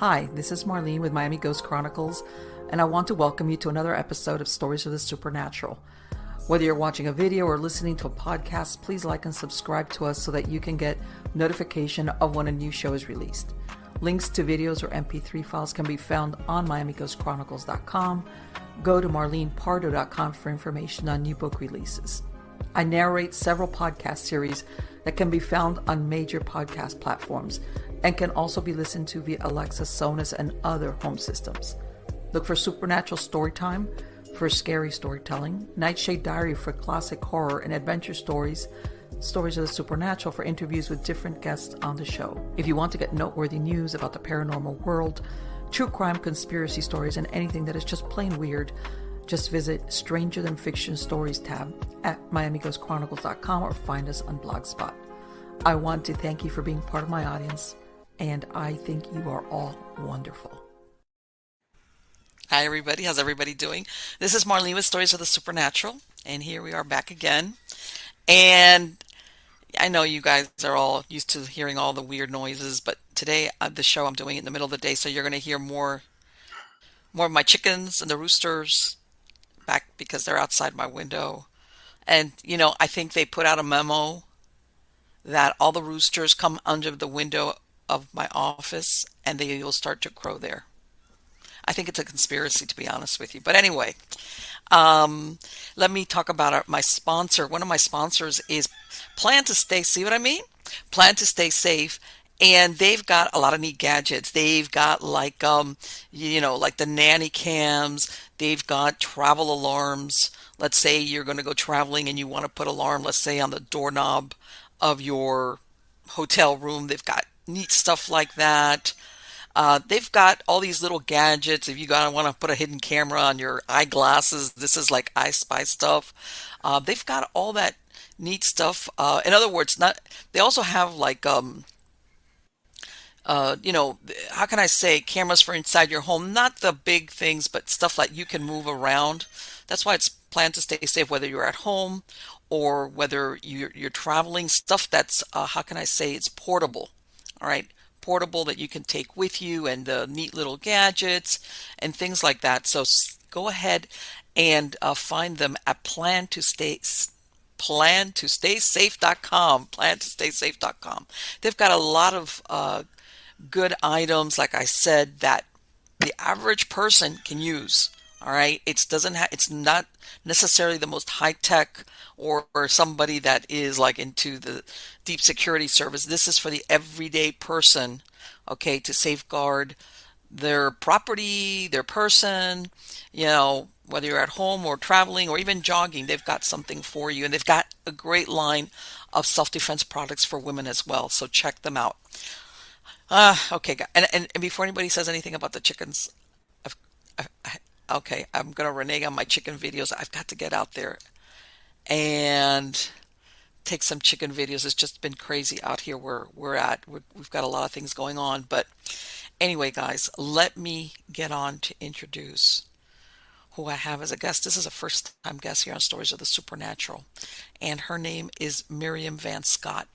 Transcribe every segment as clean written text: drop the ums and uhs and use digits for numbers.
Hi, this is Marlene with Miami Ghost Chronicles, and I want to welcome you to another episode of Stories of the Supernatural. Whether you're watching a video or listening to a podcast, please like and subscribe to us so that you can get notification of when a new show is released. Links to videos or MP3 files can be found on MiamiGhostChronicles.com. Go to MarlenePardo.com for information on new book releases. I narrate several podcast series that can be found on major podcast platforms and can also be listened to via Alexa, Sonos, and other home systems. Look for Supernatural Storytime for scary storytelling, Nightshade Diary for classic horror and adventure stories, Stories of the Supernatural for interviews with different guests on the show. If you want to get noteworthy news about the paranormal world, true crime, conspiracy stories, and anything that is just plain weird, just visit Stranger Than Fiction Stories tab at MiamiGhostChronicles.com or find us on Blogspot. I want to thank you for being part of my audience, and I think you are all wonderful. Hi everybody, how's everybody doing? This is Marlene with Stories of the Supernatural, and here we are back again. And I know you guys are all used to hearing all the weird noises, but today the show I'm doing it in the middle of the day, so you're going to hear more of my chickens and the roosters back because they're outside my window. And I think they put out a memo that all the roosters come under the window of my office and they will start to crow there. I think it's a conspiracy, to be honest with you. But anyway, let me talk about my sponsor. One of my sponsors is Plan to Stay. See what I mean? Plan to Stay Safe. And they've got a lot of neat gadgets. They've got like the nanny cams. They've got travel alarms. Let's say you're going to go traveling and you want to put alarm, let's say on the doorknob of your hotel room. They've got neat stuff like that. They've got all these little gadgets. If you want to put a hidden camera on your eyeglasses, this is like I Spy stuff. They've got all that neat stuff. In other words, they also have like how can I say, cameras for inside your home, not the big things, but stuff like you can move around. That's why it's planned to stay safe, whether you're at home or whether you're traveling, stuff that's, how can I say, it's portable. All right. Portable that you can take with you, and the neat little gadgets and things like that. So go ahead and find them at plantostaysafe.com. Plantostaysafe.com. They've got a lot of good items, like I said, that the average person can use. All right, it's not necessarily the most high tech or somebody that is like into the deep security service. This is for the everyday person, okay, to safeguard their property, their person, whether you're at home or traveling or even jogging, they've got something for you. And they've got a great line of self-defense products for women as well. So check them out. Okay, and before anybody says anything about the chickens, okay, I'm going to renege on my chicken videos. I've got to get out there and take some chicken videos. It's just been crazy out here where we're at. We've got a lot of things going on. But anyway, guys, let me get on to introduce who I have as a guest. This is a first-time guest here on Stories of the Supernatural. And her name is Miriam Van Scott.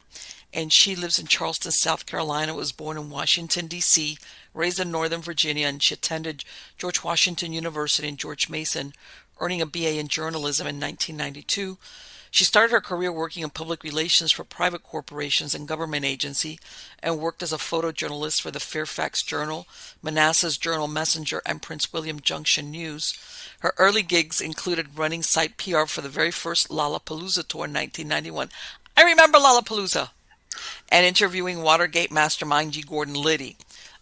And she lives in Charleston, South Carolina, was born in Washington, D.C., raised in Northern Virginia, and she attended George Washington University and George Mason, earning a BA in journalism in 1992. She started her career working in public relations for private corporations and government agency, and worked as a photojournalist for the Fairfax Journal, Manassas Journal Messenger, and Prince William Junction News. Her early gigs included running site PR for the very first Lollapalooza tour in 1991. I remember Lollapalooza. And interviewing Watergate mastermind G. Gordon Liddy.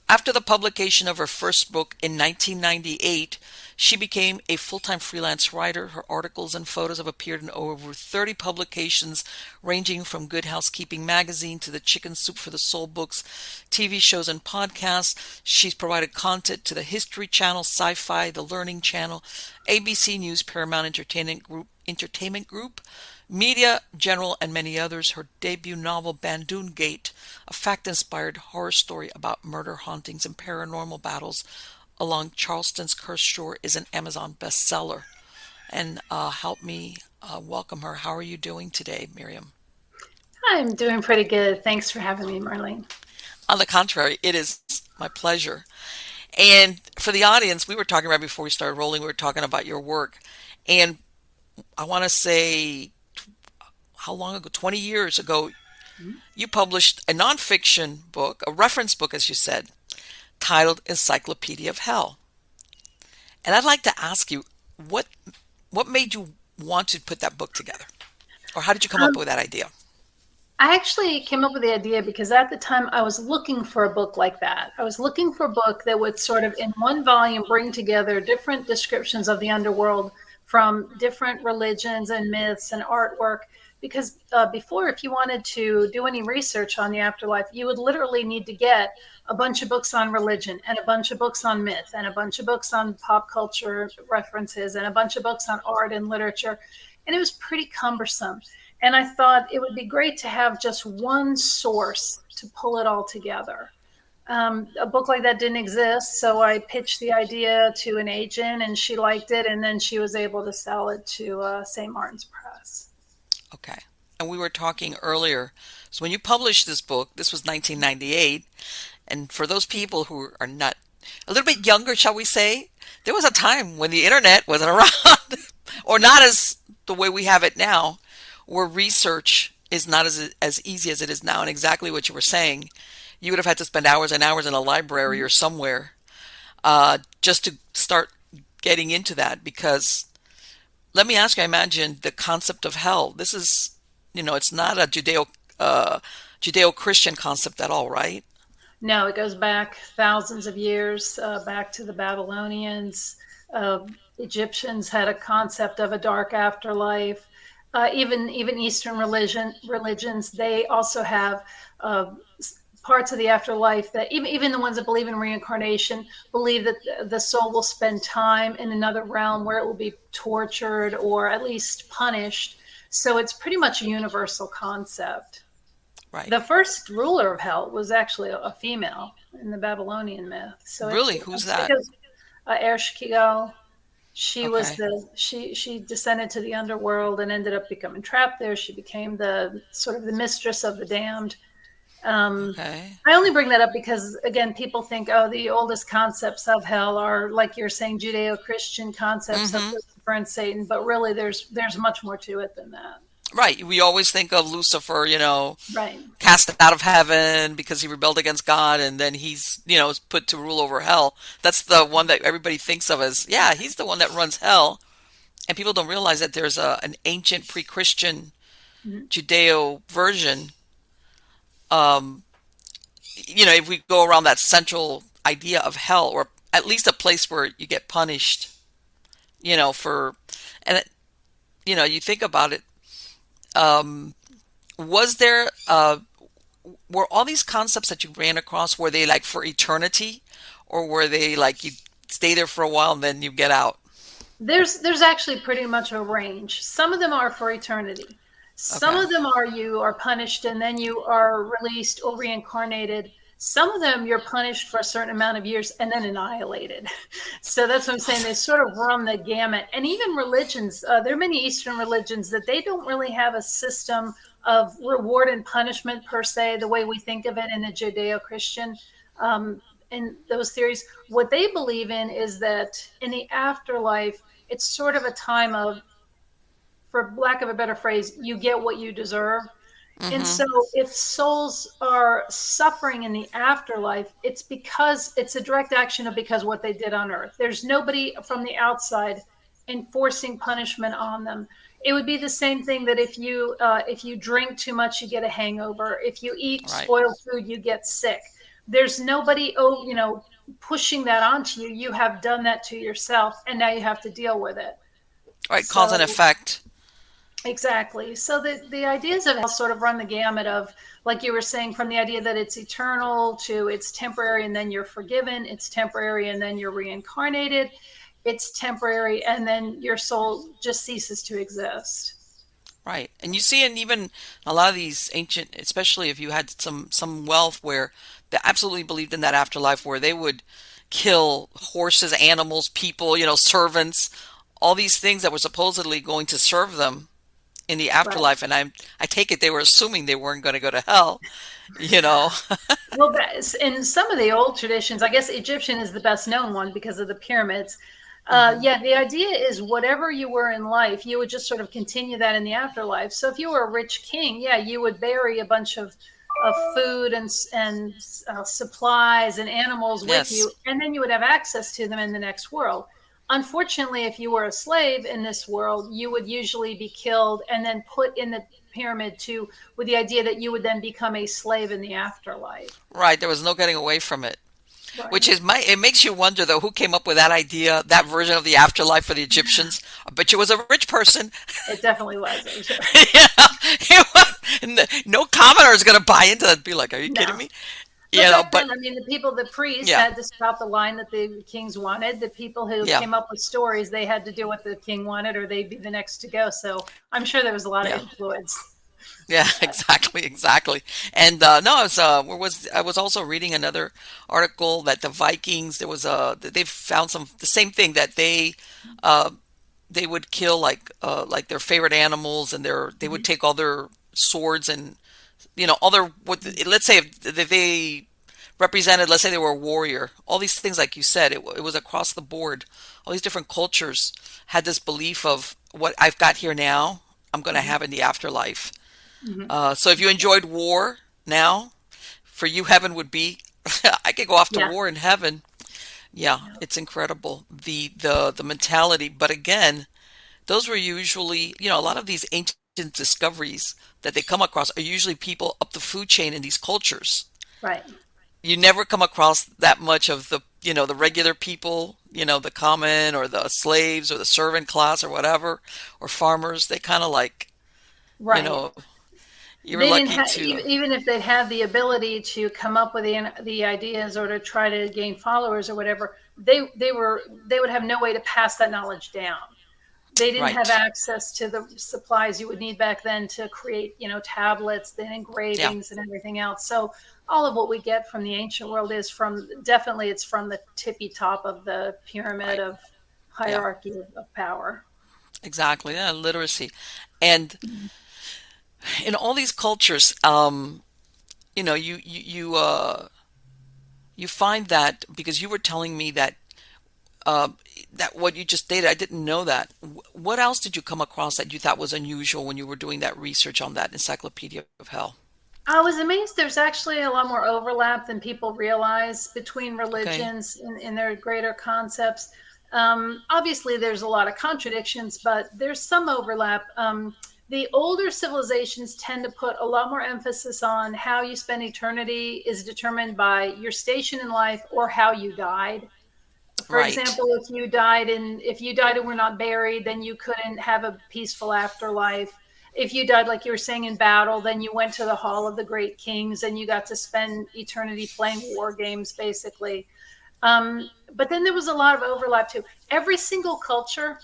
After the publication of her first book in 1998, she became a full-time freelance writer. Her articles and photos have appeared in over 30 publications, ranging from Good Housekeeping magazine to the Chicken Soup for the Soul books, TV shows and podcasts. She's provided content to the History Channel, Sci-Fi, the Learning Channel, ABC News, Paramount Entertainment Group, Media General, and many others. Her debut novel, Bandun Gate, a fact-inspired horror story about murder, hauntings, and paranormal battles along Charleston's cursed shore, is an Amazon bestseller. And help me welcome her. How are you doing today, Miriam? I'm doing pretty good. Thanks for having me, Marlene. On the contrary, it is My pleasure. And for the audience, we were talking right before we started rolling, we were talking about your work. And I want to say, how long ago? 20 years ago, you published a nonfiction book, a reference book, as you said, titled Encyclopedia of Hell. And I'd like to ask you, what what made you want to put that book together? Or how did you come up Um, with that idea? I actually came up with the idea because at the time I was looking for a book like that. I was looking for a book that would sort of, in one volume, bring together different descriptions of the underworld from different religions and myths and artwork. Because before, if you wanted to do any research on the afterlife, you would literally need to get a bunch of books on religion and a bunch of books on myth and a bunch of books on pop culture references and a bunch of books on art and literature. And it was pretty cumbersome. And I thought it would be great to have just one source to pull it all together. A book like that didn't exist, so I pitched the idea to an agent, and she liked it, and then she was able to sell it to St. Martin's Press. Okay. And we were talking earlier. So when you published this book, this was 1998. And for those people who are not a little bit younger, shall we say, there was a time when the internet wasn't around, or not as the way we have it now, where research is not as easy as it is now. And exactly what you were saying, you would have had to spend hours and hours in a library or somewhere just to start getting into that. Because let me ask you, I imagine the concept of hell. This is, it's not a Judeo-Christian concept at all, right? No, it goes back thousands of years, back to the Babylonians. Egyptians had a concept of a dark afterlife. Even Eastern religions, they also have parts of the afterlife that even the ones that believe in reincarnation believe that the soul will spend time in another realm where it will be tortured or at least punished. So it's pretty much a universal concept. Right. The first ruler of hell was actually a female in the Babylonian myth. So Really? Who's that? because Ereshkigal, she was Okay. she descended to the underworld and ended up becoming trapped there. She became the sort of the mistress of the damned. Okay. I only bring that up because, again, people think, oh, the oldest concepts of hell are, like you're saying, Judeo-Christian concepts of Hmm. Lucifer and Satan, but really there's much more to it than that. Right. We always think of Lucifer, Right. cast out of heaven because he rebelled against God, and then he's, put to rule over hell. That's the one that everybody thinks of as, yeah, he's the one that runs hell. And people don't realize that there's an ancient pre-Christian Mhm. Judeo version. Um, if we go around that central idea of hell, or at least a place where you get punished, for, and you think about it. Um, was there, were all these concepts that you ran across, were they like for eternity, or were they like you stay there for a while and then you get out? There's actually pretty much a range. Some of them are for eternity. Some Okay. of them are you are punished and then you are released or reincarnated. Some of them you're punished for a certain amount of years and then annihilated. So that's what I'm saying. They sort of run the gamut. And even religions, there are many Eastern religions that they don't really have a system of reward and punishment per se, the way we think of it in the Judeo-Christian. Um, in those theories, what they believe in is that in the afterlife, it's sort of a time of, for lack of a better phrase, you get what you deserve. And Hmm. so if souls are suffering in the afterlife, it's because it's a direct action of because what they did on earth. There's nobody from the outside enforcing punishment on them. It would be the same thing that if you drink too much, you get a hangover. If you eat Right. spoiled food, you get sick. There's nobody pushing that onto you. You have done that to yourself, and now you have to deal with it. Right. Cause and So effect. exactly. So the ideas of hell sort of run the gamut of, like you were saying, from the idea that it's eternal to it's temporary and then you're forgiven, it's temporary and then you're reincarnated, it's temporary and then your soul just ceases to exist. Right. And you see in even a lot of these ancient, especially if you had some wealth where they absolutely believed in that afterlife, where they would kill horses, animals, people, servants, all these things that were supposedly going to serve them, in the Right. afterlife, and I take it they were assuming they weren't going to go to hell, you know. Well, in some of the old traditions, I guess Egyptian is the best known one because of the pyramids. Hmm. Yeah, the idea is whatever you were in life, you would just sort of continue that in the afterlife. So if you were a rich king, yeah, you would bury a bunch of food and supplies and animals with Yes. you, and then you would have access to them in the next world. Unfortunately, if you were a slave in this world, you would usually be killed and then put in the pyramid too, with the idea that you would then become a slave in the afterlife. Right. There was no getting away from it. Which Right. is it makes you wonder though who came up with that idea, that version of the afterlife for the Egyptians. I bet you it was a rich person. It definitely was, I'm sure. Yeah, no commoner is going to buy into that and be like, "Are you kidding No. me?" But back But then, I mean, the priests yeah, had to stop the line that the kings wanted. The people who yeah, came up with stories, they had to do what the king wanted or they'd be the next to go. So I'm sure there was a lot of yeah, influence. yeah, exactly, exactly. And no, I was also reading another article that the Vikings, there was they've found the same thing that uh, they would kill like their favorite animals, and they would Mhm. take all their swords and all their let's say if they represented, let's say they were a warrior, all these things like you said, it was across the board. All these different cultures had this belief of what I've got here now, I'm going to Mhm. have in the afterlife. Mhm. So if you enjoyed war now, for you heaven would be I could go off to Yeah. war in heaven. Yeah, Yeah. it's incredible the mentality. But again, those were usually, a lot of these ancient discoveries that they come across are usually people up the food chain in these cultures. Right. You never come across that much of the regular people, the common or the slaves or the servant class or whatever, or farmers. They kind of like, you Right. know, you were They didn't lucky have, to, even if they had the ability to come up with the ideas or to try to gain followers or whatever, they would have no way to pass that knowledge down. They didn't have right. access to the supplies you would need back then to create, tablets, then Yeah, engravings and everything else. So all of what we get from the ancient world is from, definitely it's from the tippy top of the pyramid right. of Yeah, hierarchy of power. exactly. Yeah, literacy. And in all these cultures, you know, you find that because you were telling me uh, that what you just stated, I didn't know that. What else did you come across that you thought was unusual when you were doing that research on that Encyclopedia of Hell? I was amazed there's actually a lot more overlap than people realize between Okay, religions in their greater concepts. Obviously, there's a lot of contradictions, but there's some overlap. The older civilizations tend to put a lot more emphasis on how you spend eternity is determined by your station in life or how you died. For right. example, if you died and were not buried, then you couldn't have a peaceful afterlife. If you died, like you were saying, in battle, then you went to the Hall of the Great Kings and you got to spend eternity playing war games, basically. But then there was a lot of overlap too. Every single culture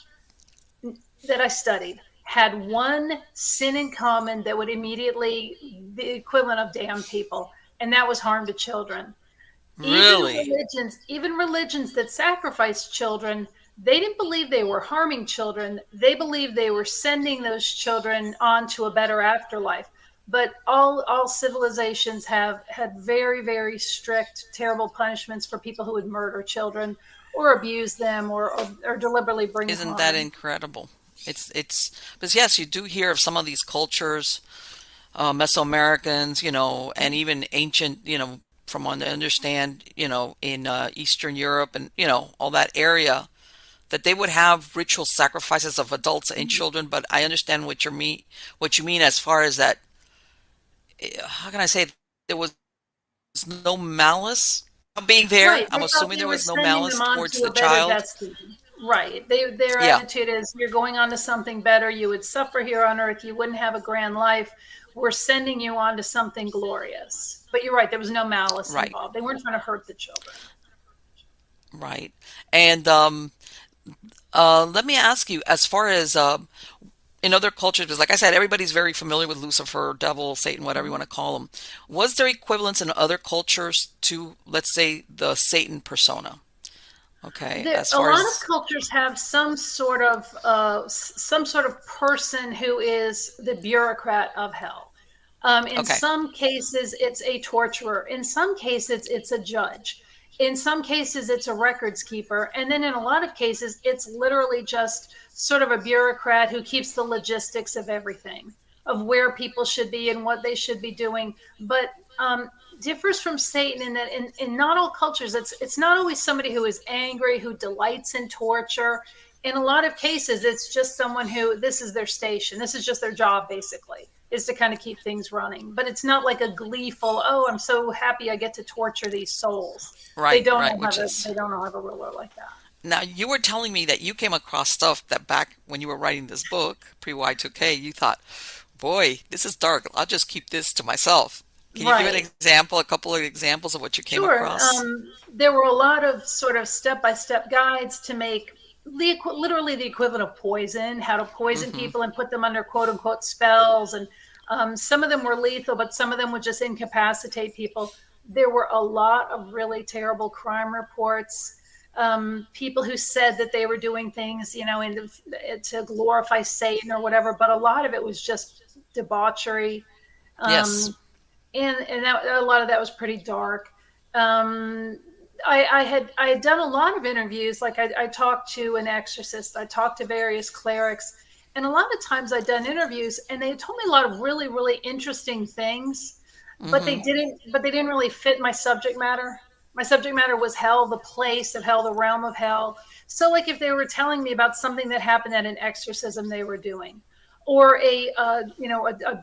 that I studied had one sin in common that would immediately the equivalent of damn people, and that was harm to children. Really? Even religions that sacrificed children, they didn't believe they were harming children. They believed they were sending those children on to a better afterlife. But all civilizations have had very, very strict, terrible punishments for people who would murder children or abuse them or deliberately bring Isn't that harm. incredible? But yes, you do hear of some of these cultures, Mesoamericans, and even ancient, from what I understand, in Eastern Europe and, all that area, that they would have ritual sacrifices of adults and children. But I understand what you mean as far as that. How can I say it? There was no malice being there. Right. I'm They thought assuming they there were was no sending them malice on towards to the a better child. destiny. Right. Their Yeah, attitude is you're going on to something better. You would suffer here on earth. You wouldn't have a grand life. We're sending you on to something glorious. But you're right. There was no malice right, involved. They weren't trying to hurt the children. right. And let me ask you, as far as in other cultures, because like I said, everybody's very familiar with Lucifer, devil, Satan, whatever you want to call him. Was there equivalents in other cultures to, let's say, the Satan persona? Okay, There, as a far lot of as cultures have some sort of person who is the bureaucrat of hell. In okay, some cases, it's a torturer. In some cases, it's a judge. In some cases, it's a records keeper. And then in a lot of cases, it's literally just sort of a bureaucrat who keeps the logistics of everything, of where people should be and what they should be doing. But differs from Satan in that in not all cultures, it's not always somebody who is angry, who delights in torture. In a lot of cases, it's just someone who this is their station. This is just their job, basically, is to kind of keep things running. But it's not like a gleeful, oh, I'm so happy I get to torture these souls. They right, don't right, have which a is they don't have a ruler like that. now you were telling me that you came across stuff that back when you were writing this book, pre-Y2K, you thought, boy, this is dark. I'll just keep this to myself. Can you give an Right. example, a couple of examples of what you came Sure. across? There were a lot of sort of step-by-step guides to make literally the equivalent of poison, how to poison Mm-hmm. people and put them under quote unquote spells. And some of them were lethal, but some of them would just incapacitate people. There were a lot of really terrible crime reports. People who said that they were doing things, to glorify Satan or whatever, but a lot of it was just debauchery. Yes. Um, and a lot of that was pretty dark. I had done a lot of interviews. Like I talked to an exorcist, I talked to various clerics, and a lot of times I'd done interviews, and they told me a lot of really really interesting things, but Mm-hmm. they didn't really fit my subject matter. My subject matter was hell, the place of hell, the realm of hell. So like if they were telling me about something that happened at an exorcism they were doing, or a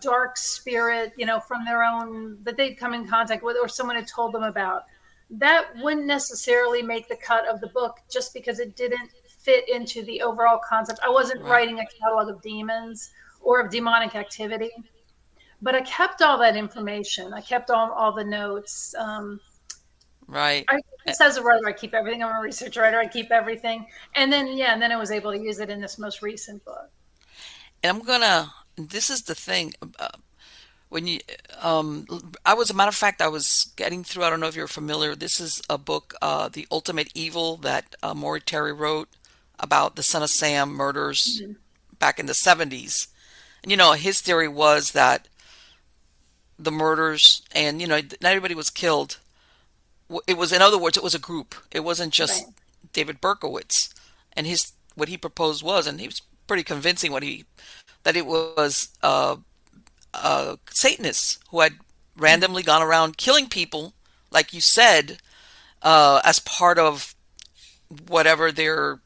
dark spirit, from their own that they'd come in contact with, or someone had told them about, that wouldn't necessarily make the cut of the book just because it didn't fit into the overall concept. I wasn't Right. writing a catalog of demons or of demonic activity, but I kept all that information. I kept all the notes. Right. I A- just as a writer, I keep everything. I'm a research writer. I keep everything, and then I was able to use it in this most recent book. And I'm gonna. This is the thing. When you, I was a matter of fact, I was getting through. I don't know if you're familiar. This is a book, The Ultimate Evil, that Maury Terry wrote about the Son of Sam murders Mhm. back in the 70s. And his theory was that the murders, and not everybody was killed. It was, in other words, it was a group. It wasn't Right. just David Berkowitz. And his what he proposed was, and he was pretty convincing, that it was Satanists who had randomly gone around killing people, like you said, as part of whatever they were,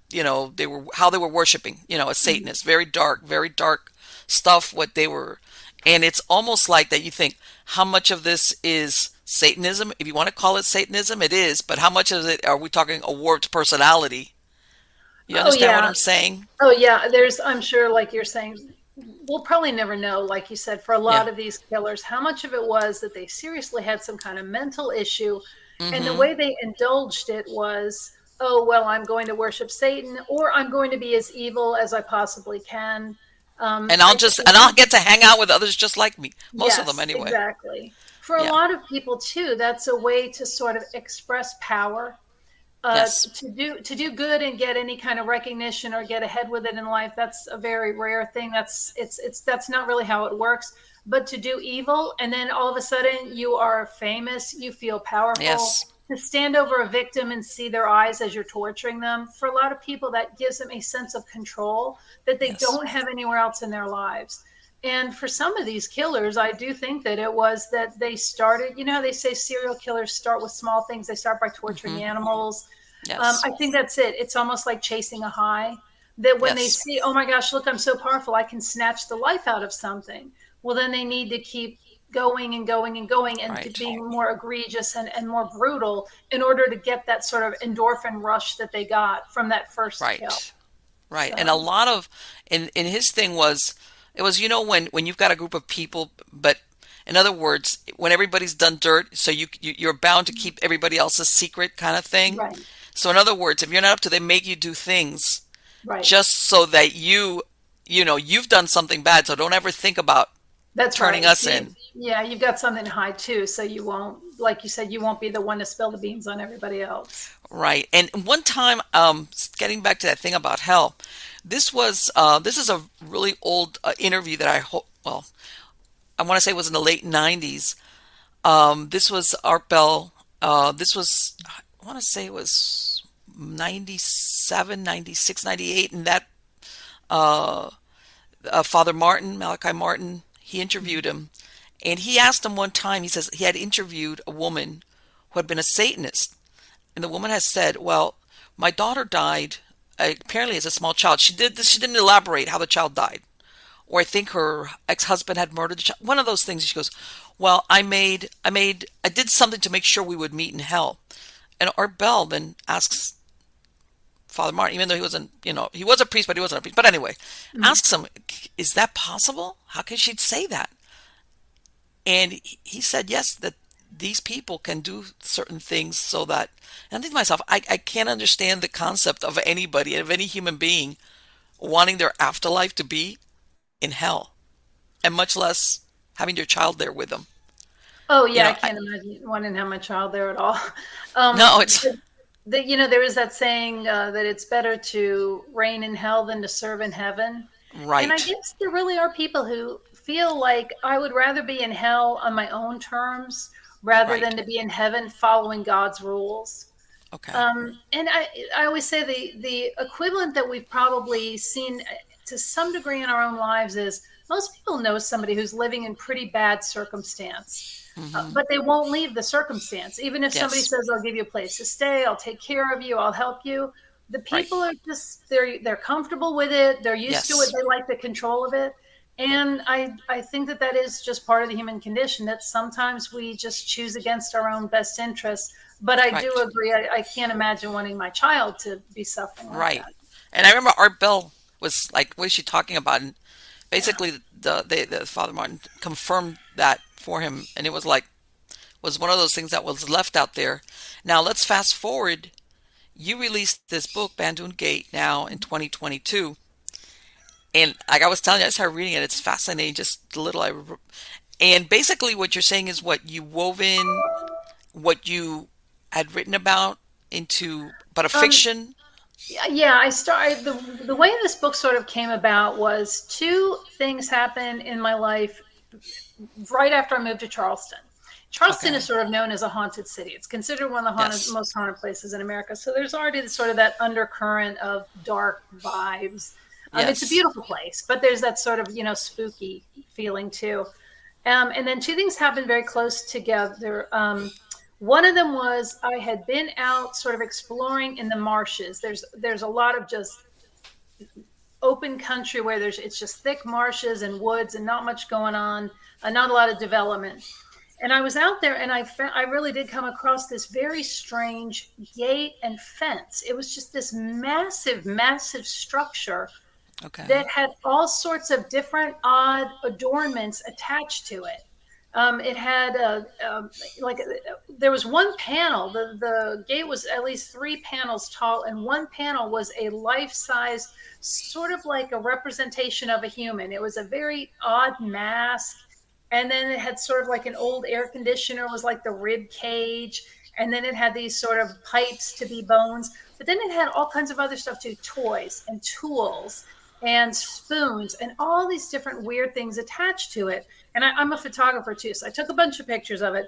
how they were worshiping, as Mhm. Satanists. Very dark stuff, what they were. And it's almost like that you think, how much of this is Satanism? If you want to call it Satanism, it is, but how much of it are we talking a warped personality? You Oh understand what yeah. I'm saying? Oh yeah, I'm sure, like you're saying, we'll probably never know, like you said, for a Yeah. lot of these killers, how much of it was that they seriously had some kind of mental issue. And the Mm-hmm. way they indulged it was, oh, well, I'm going to worship Satan, or I'm going to be as evil as I possibly can. And I I'll think, get to hang out with others just like me. Most of them yes, anyway. exactly. For a Yeah. lot of people, too, that's a way to sort of express power, Yes. to do good and get any kind of recognition or get ahead with it in life. That's a very rare thing. That's not really how it works. But to do evil and then all of a sudden you are famous, you feel powerful. Yes. To stand over a victim and see their eyes as you're torturing them, for a lot of people that gives them a sense of control that they Yes. don't have anywhere else in their lives. And for some of these killers, I do think that it was that they started, how they say serial killers start with small things. They start by torturing Mm-hmm. animals. Yes. I think that's it. It's almost like chasing a high. That when they Yes. see, oh my gosh, look, I'm so powerful, I can snatch the life out of something. Well, then they need to keep going and going and going and Right. being more egregious and more brutal in order to get that sort of endorphin rush that they got from that first kill. Right. Right. And a So, lot of in his thing was it was when you've got a group of people, but in other words, when everybody's done dirt, so you're bound to keep everybody else's secret kind of thing. right, So in other words, if you're not up to, they make you do things right. just so that you've done something bad. So don't ever think about That's turning right. us See, in. Yeah, you've got something to hide too, so you won't, like you said, you won't be the one to spill the beans on everybody else. Right. And one time, getting back to that thing about hell, this is a really old interview that I hope, well, I want to say it was in the late 90s. This was Art Bell. This was, I want to say it was 97, 96, 98, and that Father Martin, Malachi Martin, he interviewed him. And he asked him one time, he says he had interviewed a woman who had been a Satanist. And the woman has said, well, my daughter died apparently as a small child. She did this, she didn't elaborate how the child died. Or I think her ex-husband had murdered the child. One of those things. She goes, well, I did something to make sure we would meet in hell. And Art Bell then asks Father Martin, even though he wasn't, he was a priest, but he wasn't a priest. But anyway, asks him, is that possible? How can she say that? And he said, yes, that these people can do certain things so that, and I think to myself, I can't understand the concept of anybody, of any human being, wanting their afterlife to be in hell, and much less having your child there with them. Oh You yeah, I know, can't imagine wanting to have my child there at all. no, it's There is that saying that it's better to reign in hell than to serve in heaven. And I right, guess there really are people who feel like I would rather be in hell on my own terms rather right. than to be in heaven following God's rules. Okay, And I always say the equivalent that we've probably seen to some degree in our own lives is most people know somebody who's living in pretty bad circumstance, hmm, but they won't leave the circumstance. Even if somebody yes, says, "I'll give you a place to stay, I'll take care of you, I'll help you," the right, people are just they're comfortable with it. They're used to it. yes, They like the control of it. And I think that that is just part of the human condition, that sometimes we just choose against our own best interests. But I do right, agree. I can't imagine wanting my child to be suffering like right. that. And I remember Art Bell was like, "What is she talking about?" And Yeah. basically, the Father Martin confirmed that for him, and it was one of those things that was left out there. Now let's fast forward. You released this book, Bandun Gate, now in 2022. And like I was telling you, I started reading it. It's fascinating, just a little. And basically, what you're saying is what you wove in, what you had written about into, but a Um, fiction. yeah, I started the way this book sort of came about was two things happened in my life right after I moved to Charleston. Charleston is Okay. sort of known as a haunted city. It's considered one of the Yes. most haunted places in America. So there's already sort of that undercurrent of dark vibes. It's a Yes. beautiful place, but there's that sort of spooky feeling too. And then two things happened very close together. One of them was I had been out sort of exploring in the marshes. There's a lot of just open country where it's just thick marshes and woods and not much going on, not a lot of development. And I was out there and I really did come across this very strange gate and fence. It was just this massive, massive structure that Okay. had all sorts of different odd adornments attached to it. It had there was one panel. The gate was at least three panels tall, and one panel was a life size, sort of like a representation of a human. It was a very odd mask, and then it had sort of like an old air conditioner was like the rib cage, and then it had these sort of pipes to be bones. But then it had all kinds of other stuff too, toys and tools and spoons and all these different weird things attached to it. And I'm a photographer too, so I took a bunch of pictures of it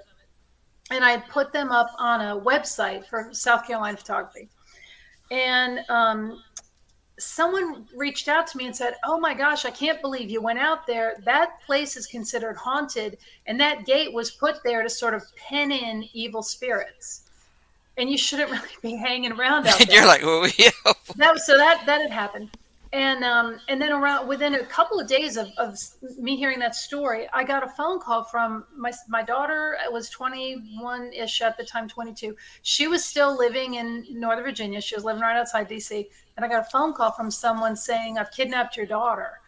and I put them up on a website for South Carolina photography. And someone reached out to me and said, "Oh my gosh, I can't believe you went out there. That place is considered haunted, and that gate was put there to sort of pin in evil spirits. And you shouldn't really be hanging around out And you're there." like, oh, yeah. That had happened. And then around within a couple of days of me hearing that story, I got a phone call from my daughter. Was 21-ish at the time, 22. She was still living in Northern Virginia. She was living right outside DC. And I got a phone call from someone saying, "I've kidnapped your daughter."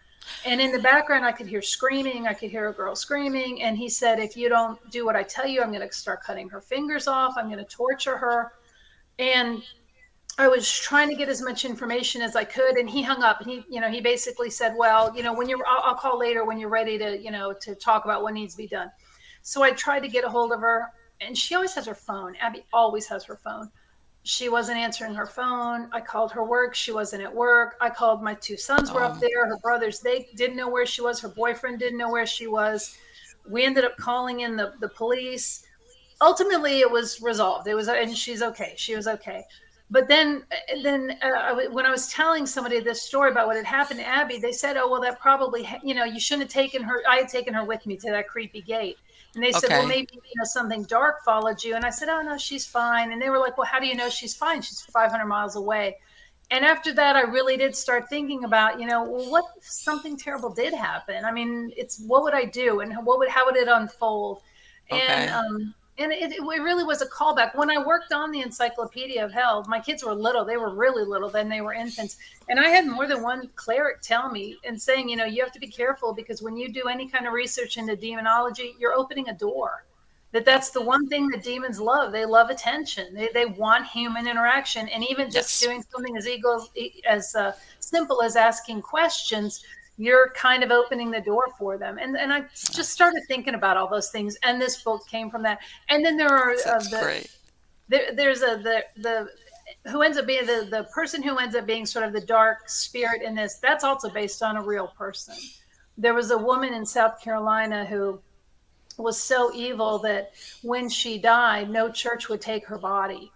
And in the background, I could hear screaming. I could hear a girl screaming. And he said, "If you don't do what I tell you, I'm going to start cutting her fingers off. I'm going to torture her." And I was trying to get as much information as I could, and he hung up. And he basically said, "Well, when I'll call later when you're ready to, to talk about what needs to be done." So I tried to get a hold of her, and she always has her phone. Abby always has her phone. She wasn't answering her phone. I called her work. She wasn't at work. I called my two sons were up Oh, there. Her brothers, they didn't know where she was. Her boyfriend didn't know where she was. We ended up calling in the police. Ultimately it was resolved. It was, and she's okay. She was okay. But then when I was telling somebody this story about what had happened to Abby, they said, "Oh, well, that probably, you shouldn't have taken her. I had taken her with me to that creepy gate." And they said, "Well, okay. maybe something dark followed you." And I said, "Oh no, she's fine." And they were like, "Well, how do you know she's fine? She's 500 miles away." And after that, I really did start thinking about, well, what if something terrible did happen? I mean, it's what would I do, and how would it unfold? And Okay. it really was a callback. When I worked on the Encyclopedia of Hell, my kids were little; they were really little then; they were infants, and I had more than one cleric tell me and saying, you have to be careful because when you do any kind of research into demonology, you're opening a door. Yeah. That's the one thing that demons love. They love attention. They want human interaction, and even just Yes. doing something as simple as asking questions, you're kind of opening the door for them. And I just started thinking about all those things, and this book came from that. And then there are That's great. there's the who ends up being the person who ends up being sort of the dark spirit in this. That's also based on a real person. There was a woman in South Carolina who was so evil that when she died, no church would take her body.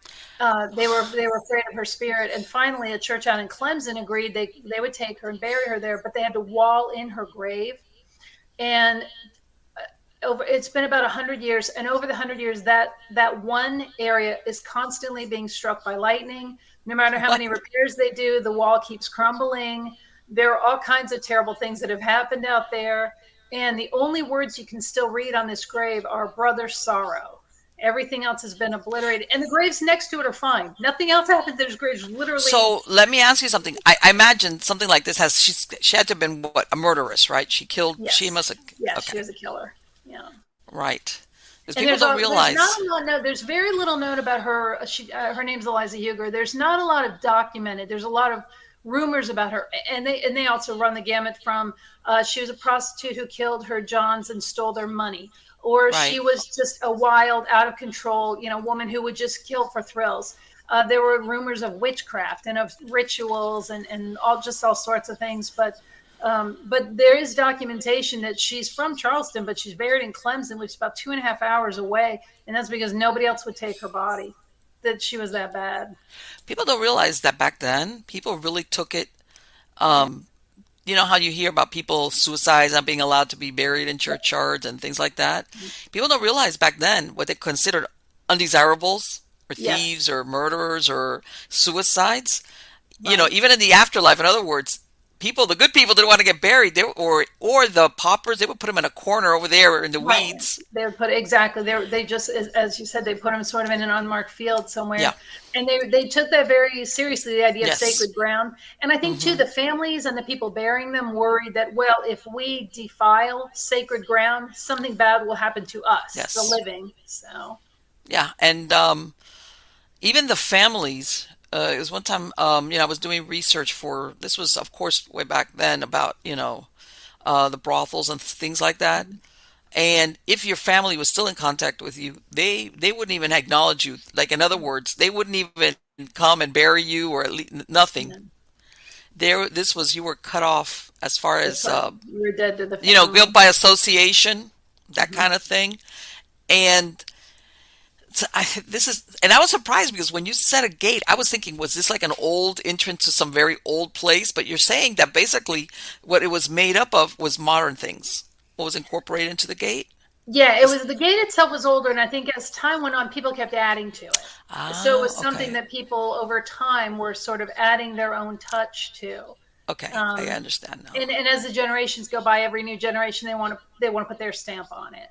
They were afraid of her spirit, and finally, a church out in Clemson agreed they would take her and bury her there, but they had to wall in her grave. And it's been about 100 years, and over the 100 years, that one area is constantly being struck by lightning. No matter how What? many repairs they do, the wall keeps crumbling. There are all kinds of terrible things that have happened out there, and the only words you can still read on this grave are "brother sorrow." Everything else has been obliterated, and the graves next to it are fine. Nothing else happened. There's graves literally. So let me ask you something. I imagine something like this has she had to have been what, a murderess, right? She Yes, must have. yeah, she Okay, was a killer. Yeah. right. Because And people don't there's not realize. a lot. No, there's very little known about her. Her name's Eliza Huger. There's not a lot of documented. There's a lot of rumors about her, and they also run the gamut from she was a prostitute who killed her Johns and stole their money, or she Right. was just a wild, out of control, woman who would just kill for thrills. There were rumors of witchcraft and of rituals and all sorts of things, but there is documentation that she's from Charleston, but she's buried in Clemson, which is about 2.5 hours away. And that's because nobody else would take her body, that she was that bad. People don't realize that back then, people really took it. Yeah. Um, you know how you hear about people suicides not being allowed to be buried in churchyards and things like that? People don't realize back then what they considered undesirables or Yes. thieves or murderers or suicides. Right. Even in the afterlife, in other words, the good people didn't want to get buried. Or the paupers, they would put them in a corner over there in the Right. weeds. They would put exactly. They just, as you said, they put them sort of in an unmarked field Yeah. somewhere, and they took that very seriously. The idea of Yes. sacred ground, and I think too Hmm. the families and the people burying them worried that, well, if we defile sacred ground, something bad will happen to us, the Yes. living. So Yeah. And even the families. It was one time, I was doing research for this was, of course, way back then about the brothels and things like that. And if your family was still in contact with you, they wouldn't even acknowledge you. Like in other words, they wouldn't even come and bury you or at least nothing. yeah, This was you were cut off as far that's as right. You were dead to the guilt family. by association, that Mhm. kind of thing. And and I was surprised because when you said a gate, I was thinking, was this like an old entrance to some very old place? But you're saying that basically what it was made up of was modern things. What was incorporated into the gate? Yeah, it Is was the gate itself was older, and I think as time went on, people kept adding to it. So it was something okay, that people over time were sort of adding their own touch to. okay, I Um, understand now. and as the generations go by, every new generation they want to put their stamp on it.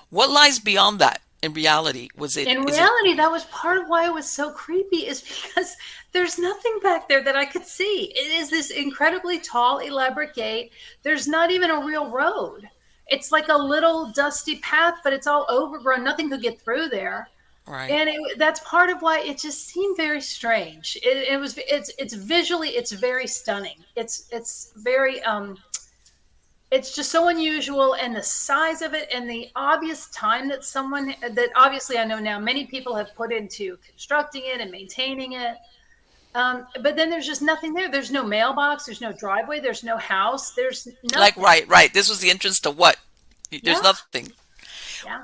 What lies beyond that in reality? Was it? In Is it? reality, that was part of why it was so creepy, is because there's nothing back there that I could see. It is this incredibly tall, elaborate gate. There's not even a real road. It's like a little dusty path, but it's all overgrown. Nothing could get through there. Right. And that's part of why it just seemed very strange. It's visually, it's very stunning. It's very it's just so unusual, and the size of it and the obvious time that obviously I know now many people have put into constructing it and maintaining it. But then there's just nothing there. There's no mailbox. There's no driveway. There's no house. There's Like, nothing. right. This was the entrance to what? There's Yeah. nothing. Yeah.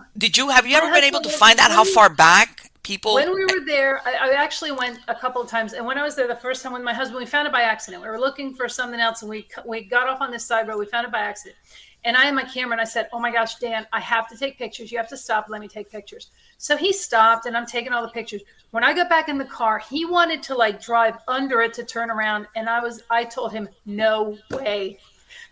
Have you My ever been able husband to was find out how really far back people? When we were there, I actually went a couple of times. And when I was there the first time with my husband, we found it by accident. We were looking for something else, and we got off on this side road. We found it by accident. And I had my camera, and I said, "Oh my gosh, Dan, I have to take pictures. You have to stop and let me take pictures." So he stopped, and I'm taking all the pictures. When I got back in the car, he wanted to like drive under it to turn around. And I told him, "No way.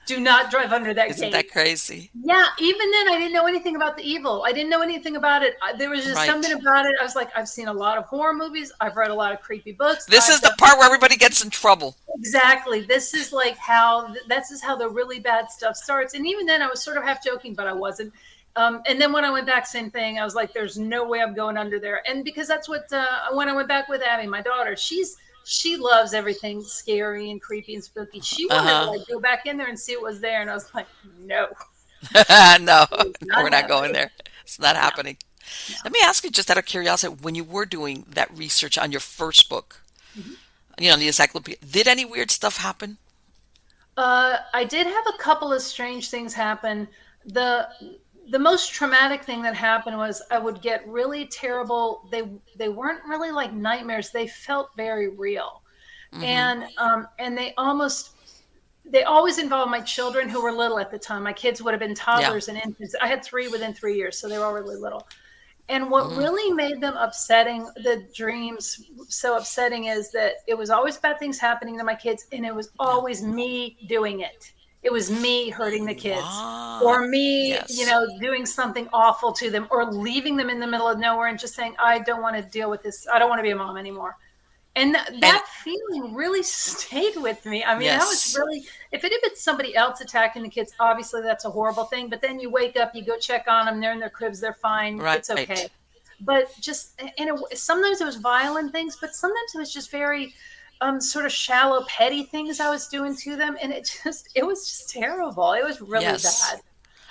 Do not drive under that Isn't gate." that crazy? Yeah, even then, I didn't know anything about the evil. I didn't know anything about it. There was just something Right. about it. I was like, I've seen a lot of horror movies. I've read a lot of creepy books. This is the part where everybody gets in trouble. Exactly. This is how the really bad stuff starts. And even then, I was sort of half joking, but I wasn't. And then when I went back, same thing. I was like, "There's no way I'm going under there." And because that's what when I went back with Abby, my daughter, she loves everything scary and creepy and spooky. She wanted to Uh like go back in there and see what was there, and I was like, "No, huh. No, it's no, not we're not going happening." there. It's not No, happening. no. Let me ask you, just out of curiosity, when you were doing that research on your first book, Mhm. the encyclopedia, did any weird stuff happen? I did have a couple of strange things happen. The the most traumatic thing that happened was I would get really terrible. They weren't really like nightmares. They felt very real, Mm-hmm. and they always involved my children who were little at the time. My kids would have been Yeah. toddlers and infants. I had three within 3 years, so they were all really little. And what Mm. really made them upsetting, the dreams so upsetting, is that it was always bad things happening to my kids, and it was Yeah. always me doing it. It was me hurting the kids, What? or me, Yes. doing something awful to them, or leaving them in the middle of nowhere and just saying, "I don't want to deal with this. I don't want to be a mom anymore." And And that feeling really stayed with me. I mean, that was yes. really, if it had been somebody else attacking the kids, obviously that's a horrible thing. But then you wake up, you go check on them, they're in their cribs, they're fine, it's okay. Right. But just, sometimes it was violent things, but sometimes it was just very sort of shallow, petty things I was doing to them. And it was just terrible. It was really Yes. bad.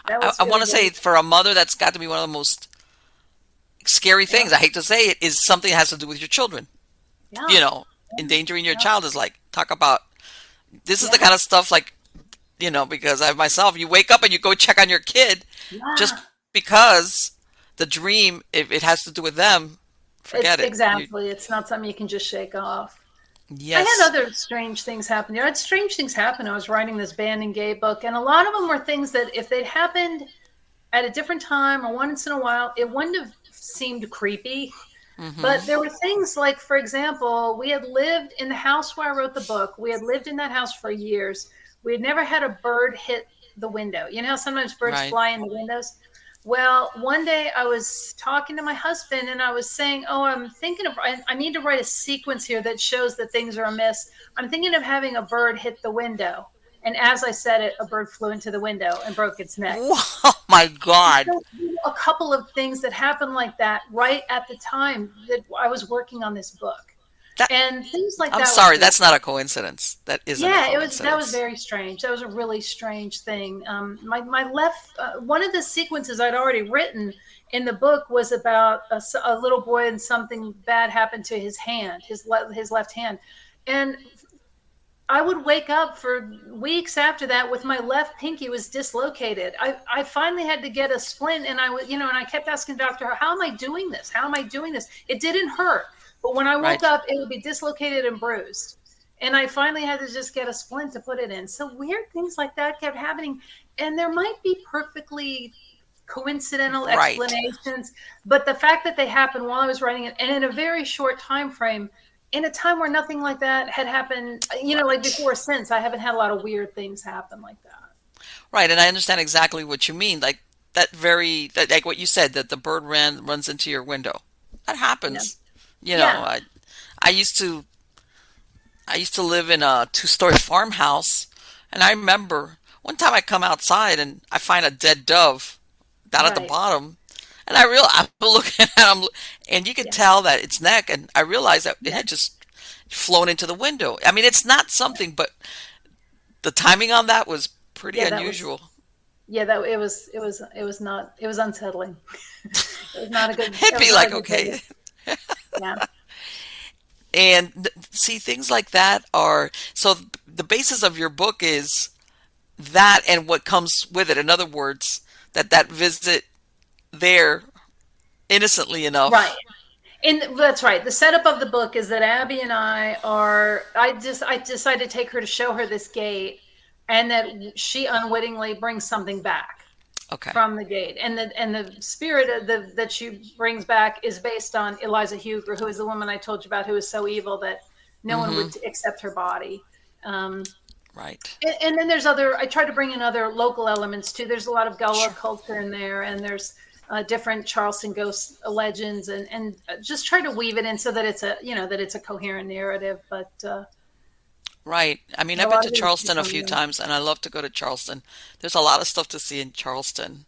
That I, was, I it want was to say really, for a mother, that's got to be one of the most scary yeah, things. I hate to say it, is something that has to do with your children. yeah, You know, endangering your yeah, child is like, talk about, this is the yeah, kind of stuff like, because I myself, you wake up and you go check on your kid just yeah. because the dream, if it has to do with them, It's forget it. exactly, it's not something you can just shake off. I had Yes, other strange things happen there. I had strange things happen. I was writing this Bandun Gate book, and a lot of them were things that if they'd happened at a different time or once in a while, it wouldn't have seemed creepy. mm-hmm, But there were things like, for example, we had lived in the house where I wrote the book. We had lived in that house for years. We had never had a bird hit the window. You know how sometimes birds right, fly in the windows? Well, one day I was talking to my husband and I was saying, "Oh, I need to write a sequence here that shows that things are amiss. I'm thinking of having a bird hit the window." And as I said it, a bird flew into the window and broke its neck. oh my God. So, a couple of things that happened like that right at the time that I was working on this book. That, And things like I'm that were sorry, crazy. that's not a coincidence. That isn't a Yeah, that was coincidence. very strange. That was a really strange thing. My left one of the sequences I'd already written in the book was about a little boy and something bad happened to his hand, his left hand, and I would wake up for weeks after that with my left pinky was dislocated. I finally had to get a splint, and and I kept asking the doctor, "How am I doing this? How am I doing this?" It didn't hurt, but when I woke Right, up, it would be dislocated and bruised. And I finally had to just get a splint to put it in. So weird things like that kept happening. And there might be perfectly coincidental right. explanations, but the fact that they happened while I was writing it and in a very short time frame, in a time where nothing like that had happened, like Right. before, since I haven't had a lot of weird things happen like that. Right, and I understand exactly what you mean. Like like what you said, that the bird runs into your window. That Yeah. happens. You know, Yeah. I I used to I used to live in a two-story farmhouse, and I remember one time I come outside and I find a dead dove down at the Right. bottom, and I'm looking at him, and you could Yeah. tell that its neck, and I realized that it Yeah. had just flown into the window. I mean, it's not something, but the timing on that was pretty Yeah, that was unusual. yeah, that it was not it was unsettling. It was not a good It'd it was be not a like, good day. okay. Yeah. And see, things like that are so the basis of your book is that and what comes with it. In other words, that visit there innocently Right. enough. And that's right. The setup of the book is that Abby and I decided to take her to show her this gate, and that she unwittingly brings something back Okay. from the gate. And the spirit of that she brings back is based on Eliza Huger, who is the woman I told you about, who is so evil that no one Mm-hmm. would accept her body. Um, Right. and then there's other, I try to bring in other local elements too. There's a lot of Gullah Sure. culture in there, and there's different Charleston ghost legends, and just try to weave it in so that it's a coherent narrative. But Right. I mean, a I've been lot to of it is based Charleston a on few real. times and I love to go to Charleston. There's a lot of stuff to see in Charleston.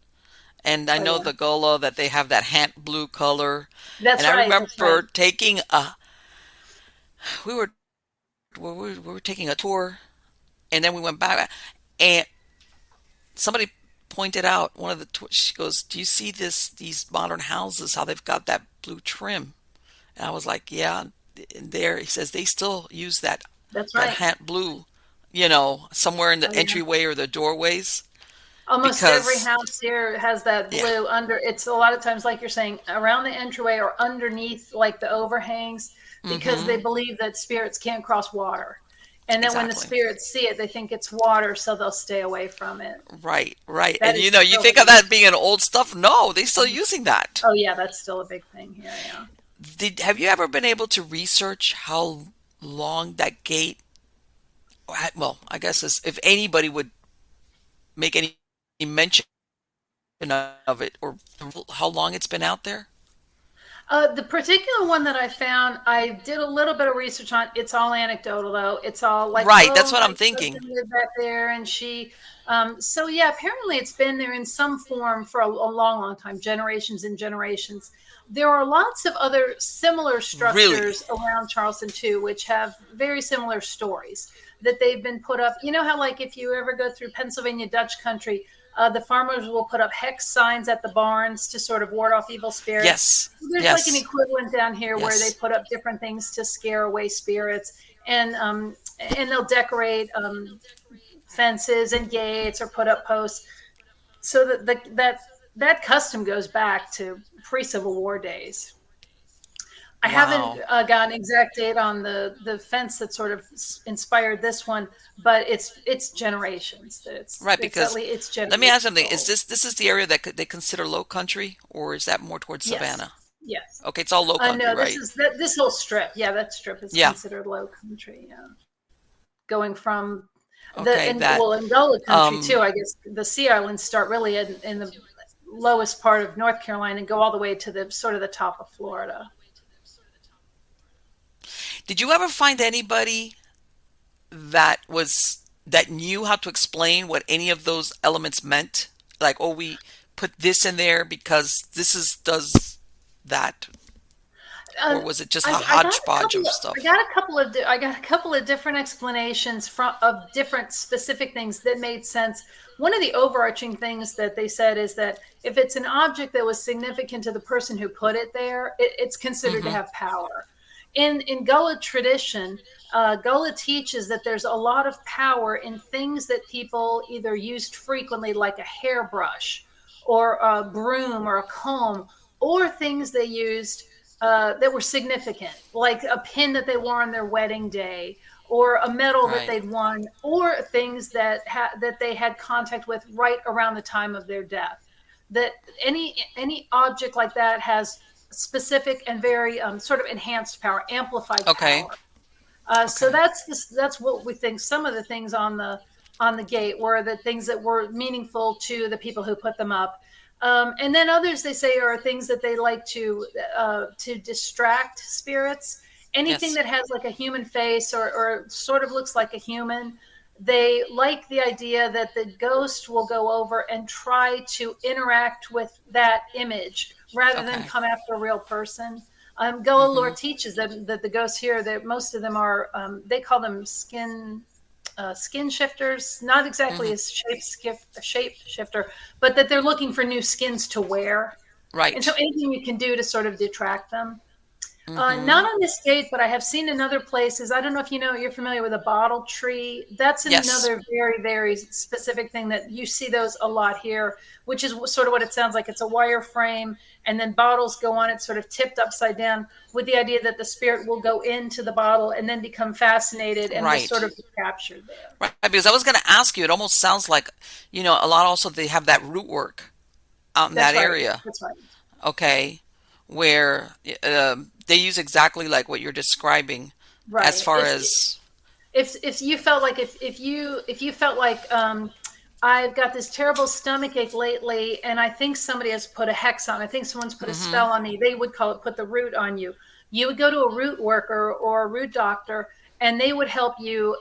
And I Oh know yeah, the Gullah that they have that hant blue color. And that's I right. That's right. remember taking a we were we were taking a tour and then we went back and somebody pointed out one of the she goes, "Do you see these modern houses how they've got that blue trim?" And I was like, "Yeah." And there he says they still use That's that right. hant blue, somewhere in Oh the yeah. entryway or the doorways Almost every because house here has that yeah. blue under. It's a lot of times, like you're saying, around the entryway or underneath, like the overhangs, because they Mhm. believe that spirits can't cross water. And then when the Exactly. spirits see it, they think it's water, so they'll stay away from it. Right, right. That And is you still the think of case. that being an old stuff? No, they're still using that. Oh yeah, that's still a big thing here. Yeah. Have you ever been able to research how long that gate, well, I guess if anybody would make any mention of it or how long it's been out there? The particular one that I found, I did a little bit of research on. It's all anecdotal, though. It's all like, Right, oh, that's what my I'm thinking. cousin lived back there, and she. So yeah, apparently it's been there in some form for a long, long time, generations and generations. There are lots of other similar Really? structures around Charleston too, which have very similar stories that they've been put up. You know how, like, if you ever go through Pennsylvania Dutch country, the farmers will put up hex signs at the barns to sort of ward off evil spirits. Yes. There's like an Yes. equivalent down here where they Yes. put up different things to scare away spirits, and they'll decorate fences and gates or put up posts, so that custom goes back to pre-Civil War days. I haven't Wow. got an exact date on the fence that sort of inspired this one, but it's generations. Right, It's at because least it's let me ask generations something. Is old. this is the area that they consider low country or is that more towards Yes, savannah? yes. Okay, it's all low country, No, right? this whole strip. Yeah, that strip is Yeah. considered low country. Yeah, going from Okay, that in Gullah country too. um I guess the Sea Islands start really in the lowest part of North Carolina and go all the way to the sort of the top of Florida. did you ever find anybody that knew how to explain what any of those elements meant? Like, oh, we put this in there because this is does that, or Um, was it just a I got a hodgepodge couple of of stuff? I got a couple of different explanations of different specific things that made sense. One of the overarching things that they said is that if it's an object that was significant to the person who put it there, it's considered to Mm-hmm. have power. In Gullah tradition, Gullah teaches that there's a lot of power in things that people either used frequently, like a hairbrush or a broom or a comb, or things they used that were significant, like a pin that they wore on their wedding day, or a medal that Right. they'd won, or things that they had contact with right around the time of their death. That any object like that has specific and very sort of enhanced power, amplified Okay. power. So Okay. that's what we think. Some of the things on the gate were the things that were meaningful to the people who put them up. And then others, they say, are things that they like to distract spirits. Anything Yes. that has like a human face or sort of looks like a human, they like the idea that the ghost will go over and try to interact with that image rather than Okay. come after a real person. Goa Mm-hmm. lore teaches that the ghosts here, that most of them are, they call them skin. skin shifters, not exactly Hmm. a shape shifter, but that they're looking for new skins to wear. And so Right. anything you can do to sort of detract them. Not Hmm. on this gate, but I have seen in other places. I don't know if you're familiar with a bottle tree. That's Yes. another very, very specific thing that you see those a lot here, which is sort of what it sounds like. It's a wire frame, and then bottles go on it, sort of tipped upside down, with the idea that the spirit will go into the bottle and then become fascinated and just sort Right. of be captured there. Right. Because I was going to ask you, it almost sounds like, a lot also they have that root work out in That's that right. area. That's right. Okay. Where they use exactly like what you're describing as Right. far as, If you felt like if you felt like I've got this terrible stomach ache lately, and I think somebody has put a hex on. I think someone's put a hmm, spell on me. They would call it put the root on you. You would go to a root worker or a root doctor, and they would help you.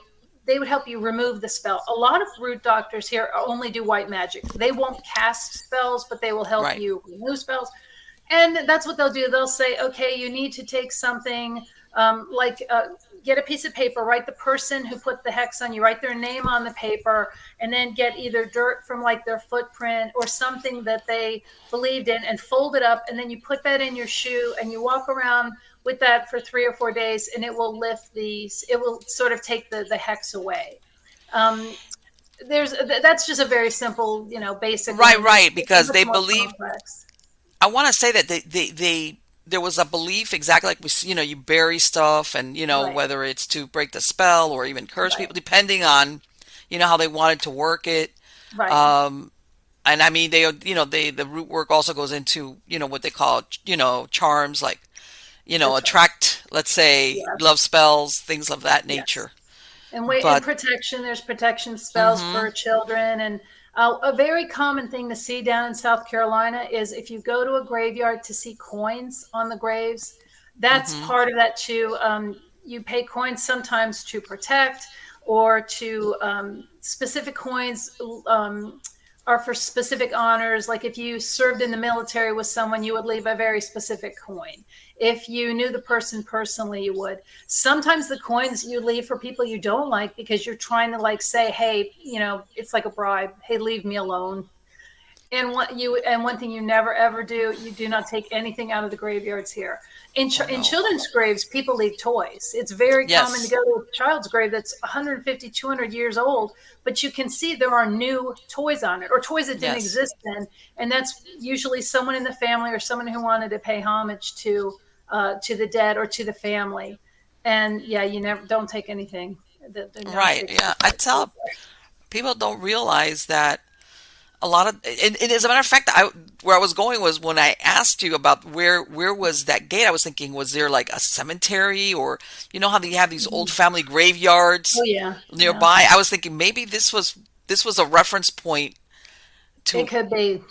They would help you remove the spell. A lot of root doctors here only do white magic. They won't cast spells, but they will help right. you remove spells. And that's what they'll do. They'll say, okay, you need to take something like get a piece of paper, write the person who put the hex on you, write their name on the paper, and then get either dirt from like their footprint or something that they believed in and fold it up. And then you put that in your shoe and you walk around with that for 3 or 4 days, and it will lift these, it will sort of take the hex away. Um, that's just a very simple, basic Right, one. right. It's Because much they more believe, complex. I want to say that there was a belief exactly like you bury stuff and, Right, whether it's to break the spell or even curse right, people, depending on, how they wanted to work it. right. Um, and I mean, the root work also goes into, what they call, charms, like, That's right. attract, let's say, Yes, love spells, things of that yes. nature. And wait, and But, protection. There's protection spells hmm, for children, and a very common thing to see down in South Carolina is if you go to a graveyard to see coins on the graves. That's hmm, part of that too. You pay coins sometimes to protect or to specific coins. Are for specific honors. Like if you served in the military with someone, you would leave a very specific coin. If you knew the person personally, you would. Sometimes the coins you leave for people you don't like because you're trying to like say, hey, it's like a bribe. Hey, leave me alone. And one thing you never ever do, you do not take anything out of the graveyards here. oh In no. children's graves, people leave toys. It's very common to Yes, go to a child's grave that's 150, 200 years old, but you can see there are new toys on it or toys that didn't yes. exist then. And that's usually someone in the family or someone who wanted to pay homage to the dead or to the family. And yeah, you never don't take anything. Do not Right. take Yeah. I anything. tell people don't realize that a lot of, and as a matter of fact, where I was going was when I asked you about where was that gate, I was thinking, was there like a cemetery or, how they have these old Mhm. family Oh graveyards yeah, yeah. nearby? I was thinking maybe this was a reference point It to, could be.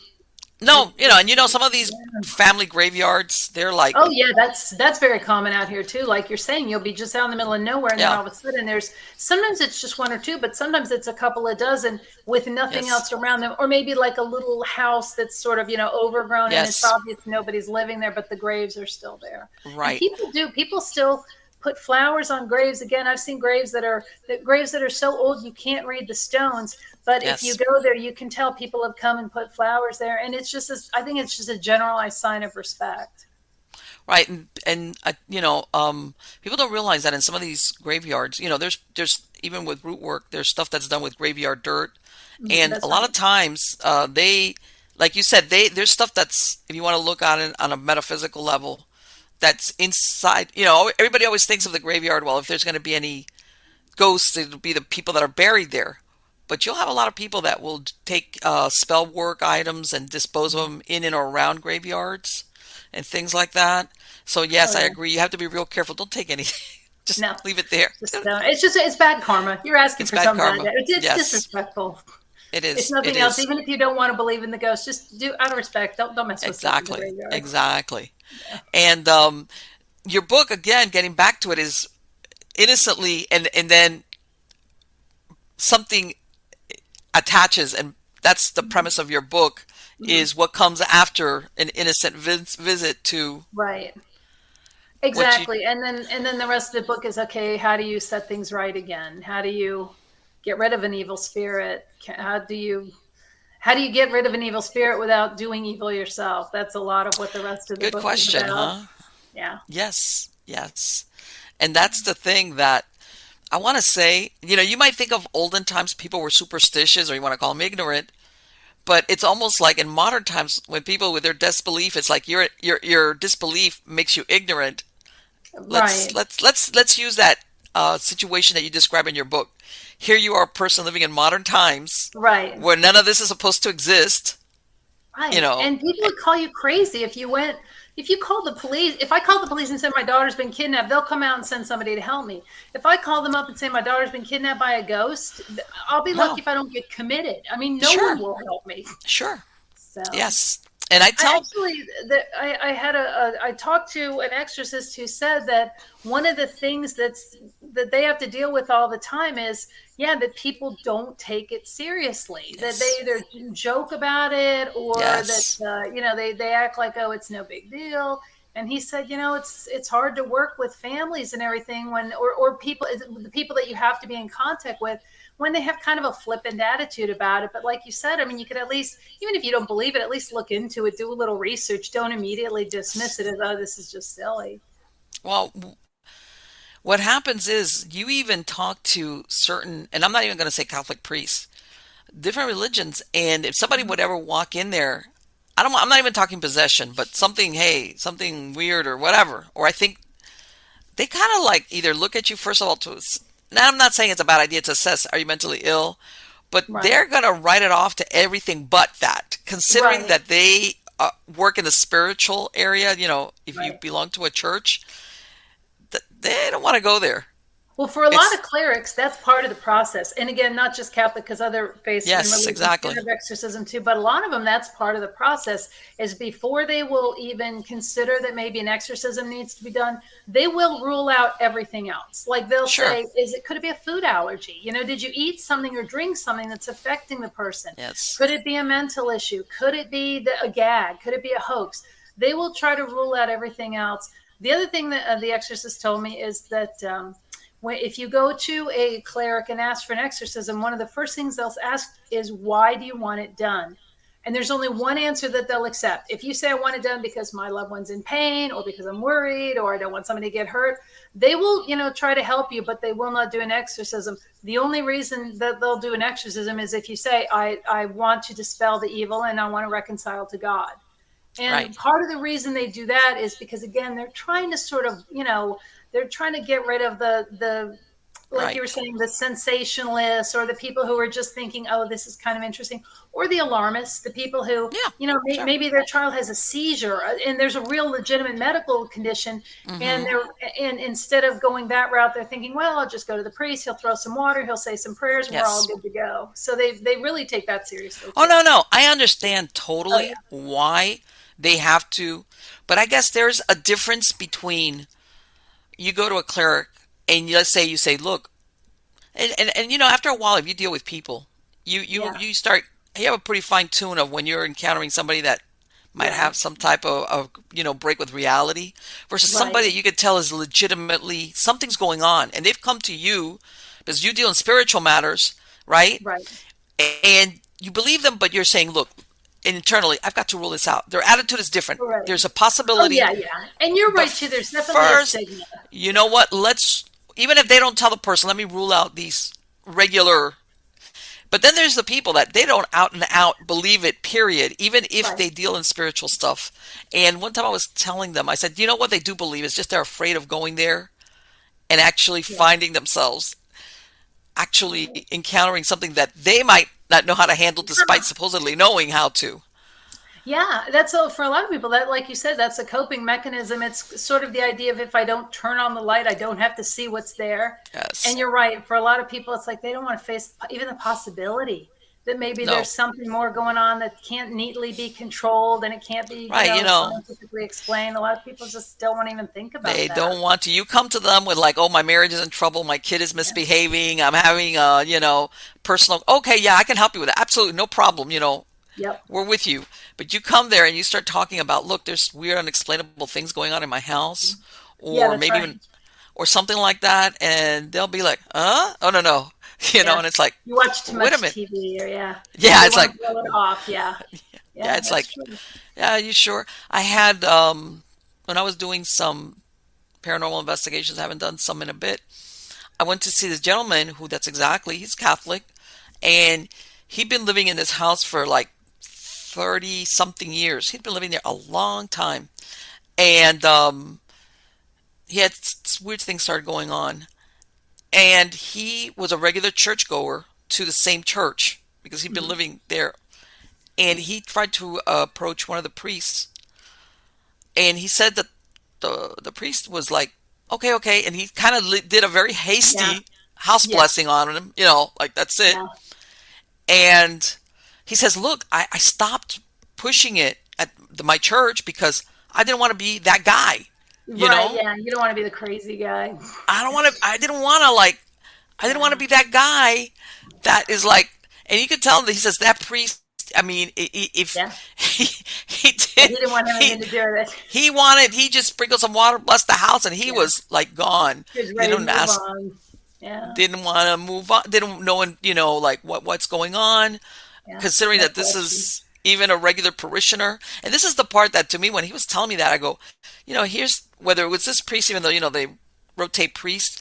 no, It and some of these yeah. family graveyards, they're like, Oh yeah, that's very common out here too. Like you're saying, you'll be just out in the middle of nowhere, and then yeah, all of a sudden there's sometimes it's just one or two, but sometimes it's a couple of dozen with nothing yes, else around them, or maybe like a little house that's sort of overgrown, and it's yes, obvious nobody's living there, but the graves are still there. And right, people still put flowers on graves. Again, I've seen graves that are so old you can't read the stones, but if you yes. go there, you can tell people have come and put flowers there, and I think it's just a generalized sign of respect. Right, and people don't realize that in some of these graveyards, there's even with root work, there's stuff that's done with graveyard dirt, Mhm, and a that's lot right. of times, like you said, there's stuff that's, if you want to look on it on a metaphysical level, that's inside. Everybody always thinks of the graveyard. Well, if there's going to be any ghosts, it'll be the people that are buried there. But you'll have a lot of people that will take spell work items and dispose of Mhm. them in and around graveyards and things like that. So yes, Oh I yeah. agree. You have to be real careful. Don't take anything. Just No, leave it there. just it's bad karma. You're asking It's for bad something bad. karma. It's Yes, disrespectful. it If is. It nothing else, is. even if you don't want to believe in the ghost, just do out of respect. Don't mess with stuff in the Exactly. graveyard. Exactly. Yeah. And your book, again, getting back to it, is innocently, and then something attaches, and that's the Mhm. premise of your book, Mhm. is what comes after an innocent visit to Right. what you. Exactly. And then the rest of the book is okay, how do you set things right again? How do you get rid of an evil spirit? How do you get rid of an evil spirit without doing evil yourself? That's a lot of what the rest of the Good book is question, about. huh? Yeah. Yes, yes. And that's the thing that I want to say. You might think of olden times people were superstitious, or you want to call them ignorant, but it's almost like in modern times when people with their disbelief, it's like your disbelief makes you ignorant. Let's Right. let's let's let's use that situation that you describe in your book. Here you are, a person living in modern times Right. where none of this is supposed to exist. You Right. know, And people would call you crazy if you called the police. If I called the police and said my daughter's been kidnapped, they'll come out and send somebody to help me. If I call them up and say my daughter's been kidnapped by a ghost, I'll be lucky no, if I don't get committed. I mean, no one sure, will help me. sure, So yes. And I I tell, actually, I talked to an exorcist who said that one of the things that they have to deal with all the time is, yeah, that people don't take it seriously, that they yes, either joke about it or that yes, they act like, oh, it's no big deal. And he said, it's hard to work with families and everything when or people, the people that you have to be in contact with, when they have kind of a flippant attitude about it. But like you said, I mean, you could at least, even if you don't believe it, at least look into it, do a little research. Don't immediately dismiss yes. it as, oh, this is just silly. Well, what happens is you even talk to certain, and I'm not even going to say Catholic priests, different religions, and if somebody would ever walk in there, I'm not even talking possession, but something, hey, something weird or whatever, or I think they kind of like either look at you first of all now I'm not saying it's a bad idea to assess are you mentally ill, but Right. they're going to write it off to everything but that, considering Right. that they work in the spiritual area. If you Right. belong to a church, they don't want to go there. Well, for a lot It's of clerics, that's part of the process. And again, not just Catholic, because other faiths and yes, religions do exactly. have exorcism too, but a lot of them, that's part of the process, is before they will even consider that maybe an exorcism needs to be done, they will rule out everything else. Like they'll Sure. say, could it be a food allergy? Did you eat something or drink something that's affecting the person? Yes. Could it be a mental issue? Could it be a gag? Could it be a hoax? They will try to rule out everything else. The other thing that the exorcist told me is that if you go to a cleric and ask for an exorcism, one of the first things they'll ask is, why do you want it done? And there's only one answer that they'll accept. If you say, I want it done because my loved one's in pain or because I'm worried or I don't want somebody to get hurt, they will, try to help you, but they will not do an exorcism. The only reason that they'll do an exorcism is if you say, I want to dispel the evil and I want to reconcile to God. And Right. part of the reason they do that is because, again, they're trying to sort of, they're trying to get rid of the like you were Right. saying, the sensationalists or the people who are just thinking, oh, this is kind of interesting, or the alarmists, the people who, Yeah. Sure. maybe their child has a seizure and there's a real legitimate medical condition, and Mm-hmm. and instead of going that route, they're thinking, well, I'll just go to the priest, he'll throw some water, he'll say some prayers, and we're all Yes. good to go. So they really take that seriously Oh too. no, no. I understand Oh totally yeah. why they have to, but I guess there's a difference between you go to a cleric and let's say you say, look, and after a while, if you deal with people, Yeah. you have a pretty fine tune of when you're encountering somebody that might Yeah. have some type of break with reality versus Right. somebody that you could tell is legitimately something's going on and they've come to you because you deal in spiritual matters, right? Right. And you believe them, but you're saying, look, internally, I've got to rule this out. Their attitude is different. Right. There's a Oh possibility, yeah, yeah. And you're but right too. There's definitely a first, stigma. you know what? Even if they don't tell the person, let me rule out these regular. But then there's the people that they don't out and out believe it, period, even if Right. they deal in spiritual stuff. And one time I was telling them, I said, you know what they do believe? It's just they're afraid of going there and actually Yeah. finding themselves actually encountering something that they might not know how to handle despite supposedly knowing how to. Yeah, that's so for a lot of people that, like you said, that's a coping mechanism. It's sort of the idea of, if I don't turn on the light, I don't have to see what's there. And Yes. you're right. For a lot of people, it's like they don't want to face even the possibility that maybe No. there's something more going on that can't neatly be controlled and it can't be, Right. scientifically explained. A lot of people just don't want to even think about They that. don't want to. You come to them with like, oh, my marriage is in trouble. My kid is Yeah. misbehaving. I'm having personal. Okay, yeah, I can help you with that. Absolutely, no problem. Yep. We're with you. But you come there and you start talking about, look, there's weird, unexplainable things going on in my house, Yeah, or that's maybe right. even, or something like that, and they'll be like, huh? Oh no, no. Yeah. and it's like, You watch too wait a much minute. TV, or Yeah, you it's want like, to blow it off. Yeah. yeah, Yeah, it's that's like, true. yeah, you sure? I had, when I was doing some paranormal investigations, I haven't done some in a bit. I went to see this gentleman he's Catholic, and he'd been living in this house for like 30 something years. He'd been living there a long time. And he had weird things started going on. And he was a regular churchgoer to the same church because he'd been Mhm. living there. And he tried to approach one of the priests, and he said that the priest was like, okay, okay, and he kind of did a very Yeah. hasty house Yeah. blessing on him, like that's it. Yeah. And he says, look, I stopped pushing it at my church because I didn't want to be that guy, you Right. know? Yeah. You don't want to be the crazy guy. I didn't want to Yeah. be that guy that is like, and you could tell that he says that priest, I mean, if Yeah. he, he Yeah. did, He didn't want anything to do with it. he just sprinkled some water, blessed the house, and he Yeah. was like gone. He was ready to Didn't move ask, on. Yeah. didn't want to move on, didn't know, like what's going on, Yeah. considering No that this question. is even a regular parishioner. And this is the part that to me, when he was telling me that, I go, here's whether it was this priest, even though, they rotate priests.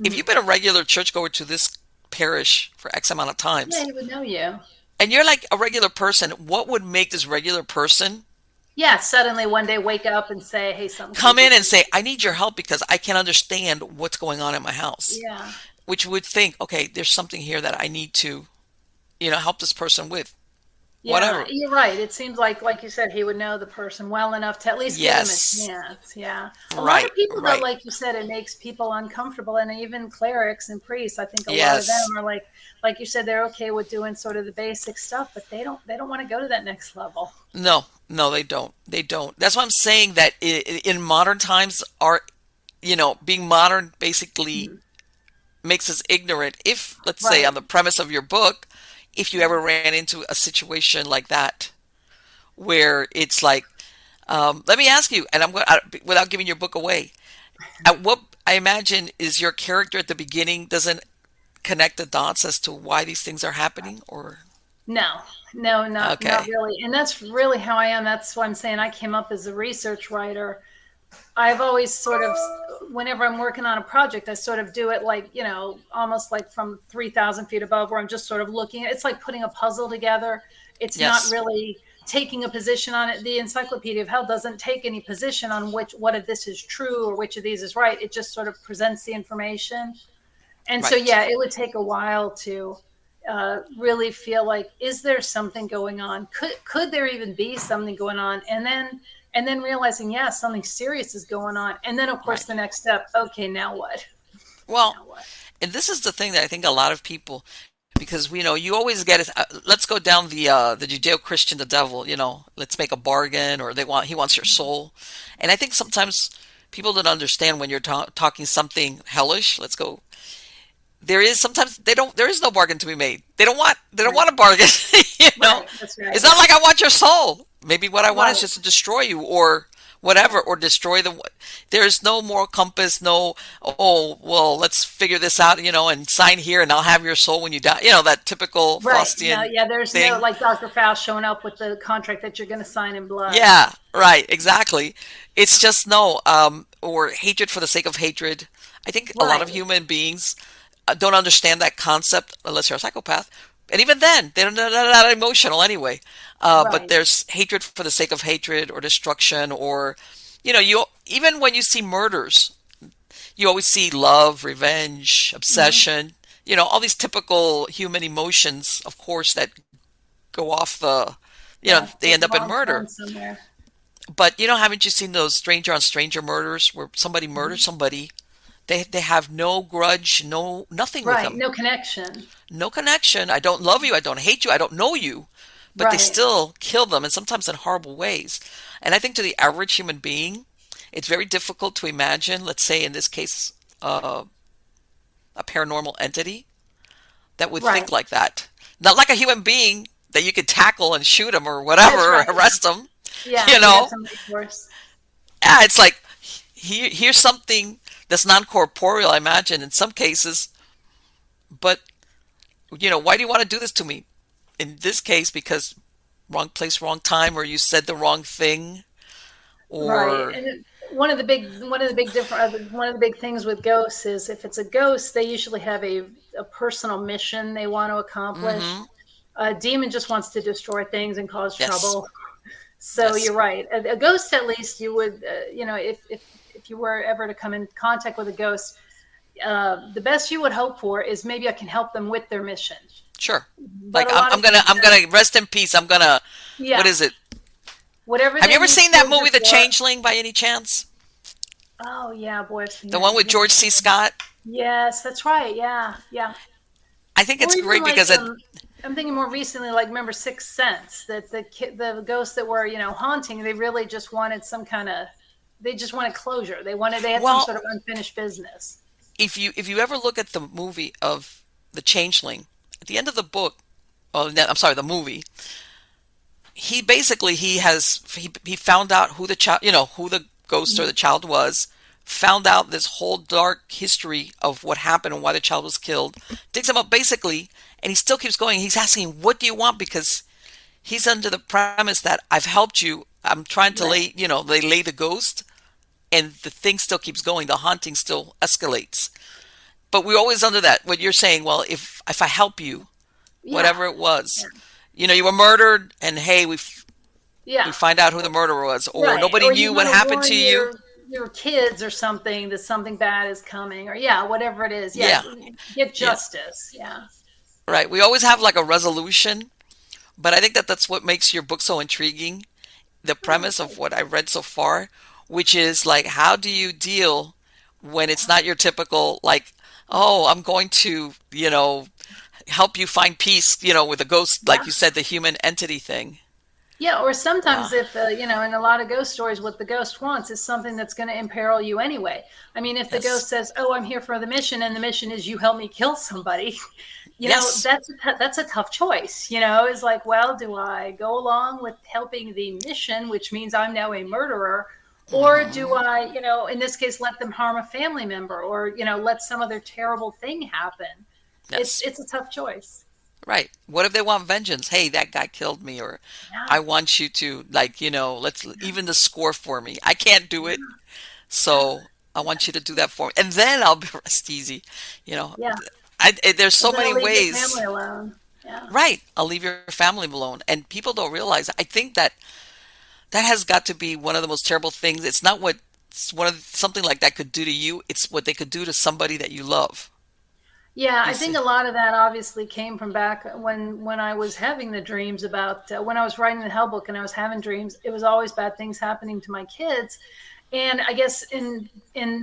If Mhm. you've been a regular churchgoer to this parish for X amount of Yeah. times, He would know you. and you're like a regular person, what would make this regular person Yeah. Suddenly one day wake up and say, "Hey, something come creepy." in and say, I need your help because I can't understand what's going on in my house? Yeah. Which would think, okay, there's something here that I need to, help this person with. Yeah, Whatever. you're right. It seems like you said, he would know the person well enough to at least give them a Yes. chance. Yeah. A lot Right. of people, though, Right. like you said, it makes people uncomfortable, and even clerics and priests. I think a lot of Yes. them are like you said, they're okay with doing sort of the basic stuff, but they don't want to go to that next level. No, no, they don't. They don't. That's why I'm saying that in modern times, being modern basically Mhm. makes us ignorant. If, let's say, Right. on the premise of your book, if you ever ran into a situation like that, where it's like, let me ask you, and I'm going without giving your book away, at what I imagine is your character at the beginning doesn't connect the dots as to why these things are happening, or No, no, not okay, really. And that's really how I am. That's why I'm saying I came up as a research writer. I've always sort of, whenever I'm working on a project, I sort of do it like, almost like from 3,000 feet above, where I'm just sort of looking. It's like putting a puzzle together. It's not yes, really taking a position on it. The Encyclopedia of Hell doesn't take any position on what of this is true or which of these is right. It just sort of presents the information. And so, right, yeah, it would take a while to really feel like, is there something going on? Could there even be something going on? And then realizing, yeah, something serious is going on. And then, of course, right. the next step. Okay, now what? Well, Now what? and this is the thing that I think a lot of people, because we know you always get it. Let's go down the Judeo-Christian, the devil. Let's make a bargain, or he wants your soul, and I think sometimes people don't understand when you're talking something hellish. Let's go. There is sometimes they don't. There is no bargain to be made. They don't Right, want a bargain. You know, right. That's it's right. not like I want your soul. Maybe what I want is Right. just to destroy you, or whatever, Yeah. or destroy the. There's no moral compass. No. Oh well, let's figure this out. And sign here, and I'll have your soul when you die. That typical Right. No. Faustian Yeah. There's no thing. like Dr. Faust showing up with the contract that you're going to sign in blood. Yeah. Right. Exactly. It's just no. Or hatred for the sake of hatred. I think a lot of Right. human beings don't understand that concept unless you're a psychopath. And even then, they're not emotional anyway. But Right. there's hatred for the sake of hatred or destruction, or, you even when you see murders, you always see love, revenge, Hmm. obsession. All these typical human emotions, of course, that go off Yeah. they Those end up in bombs murder. going somewhere. But haven't you seen those stranger on stranger murders where somebody murders Mhm. somebody? They have no grudge, no nothing with Right. them. No connection. No connection. I don't love you. I don't hate you. I don't know you. But they Right. still kill them, and sometimes in horrible ways. And I think to the average human being, it's very difficult to imagine, let's say in this case, uh, a paranormal entity that would Right. think like that. Not like a human being that you could tackle and shoot him or That's whatever, or right. arrest him. Yeah. You You got know? somebody worse. Yeah, it's like, here's something that's non corporeal, I imagine, in some cases, but why do you want to do this to me? In this case, because wrong place, wrong time, or you said the wrong thing, Right. or And one of the big things with ghosts is if it's a ghost, they usually have a personal mission they want to accomplish. mm-hmm. A demon just wants to destroy things and cause Yes, trouble. So yes. you're right. A ghost, at least, you would, if you were ever to come in contact with a ghost, the best you would hope for is maybe I can help them with their mission. Sure. But Like a lot of times, I'm gonna rest in peace. What yeah, is it? whatever Have you they ever need seen that closure movie, The for. Changeling, by any chance? Oh yeah, boy, I've seen The that. one with George C. Scott? Yes, that's right. Yeah, yeah. I think Or it's even great like because it, I'm thinking more recently, like remember Sixth Sense, that the ghosts that were haunting, they really just wanted they just wanted closure. They had some well, sort of unfinished business. if you ever look at the movie of The Changeling, at the end of the book, oh, no, I'm sorry, the movie, he basically he found out who the child, who the ghost or the child was, found out this whole dark history of what happened and why the child was killed, digs him up basically, and he still keeps going. He's asking, "What do you want?" Because he's under the premise that I've helped you. I'm trying to Right. they lay the ghost, and the thing still keeps going. The haunting still escalates. But we're always under that. What you're saying, well, if I help you, Yeah. whatever it was, you were murdered, and hey, we Yeah. find out who the murderer was, or Right. nobody Or you knew what want to happened warn to you. your kids or something that something bad is coming, or yeah, whatever it is. Yeah. Yeah, Get yeah, justice. Yeah. right. We always have like a resolution, but I think that that's what makes your book so intriguing. The premise of what I read so far, which is like, how do you deal when it's not your typical, like, oh, I'm going to, help you find peace, with a ghost, like Yeah. you said, the human entity thing. Yeah, or Yeah. sometimes if in a lot of ghost stories, what the ghost wants is something that's going to imperil you anyway. I mean, if the Yes. ghost says, "Oh, I'm here for the mission," and the mission is you help me kill somebody, Yes. that's a tough choice. It's like, well, do I go along with helping the mission, which means I'm now a murderer, or do Hmm. I, in this case, let them harm a family member, or let some other terrible thing happen? It's Yes. it's a tough choice. Right. What if they want vengeance? Hey, that guy killed me, or I Yeah, want you to, like, let's even the score for me. I can't do it, yeah, so I want you to do that for me, and then I'll rest easy. You know, yeah. there's And so then many I'll leave your ways. family alone. Yeah. Right. I'll leave your family alone, and people don't realize. I think that that has got to be one of the most terrible things. It's not what something like that could do to you. It's what they could do to somebody that you love. Yeah, You I think see? a lot of that obviously came from back when I was having the dreams about when I was writing the Hell book and I was having dreams. It was always bad things happening to my kids, and I guess in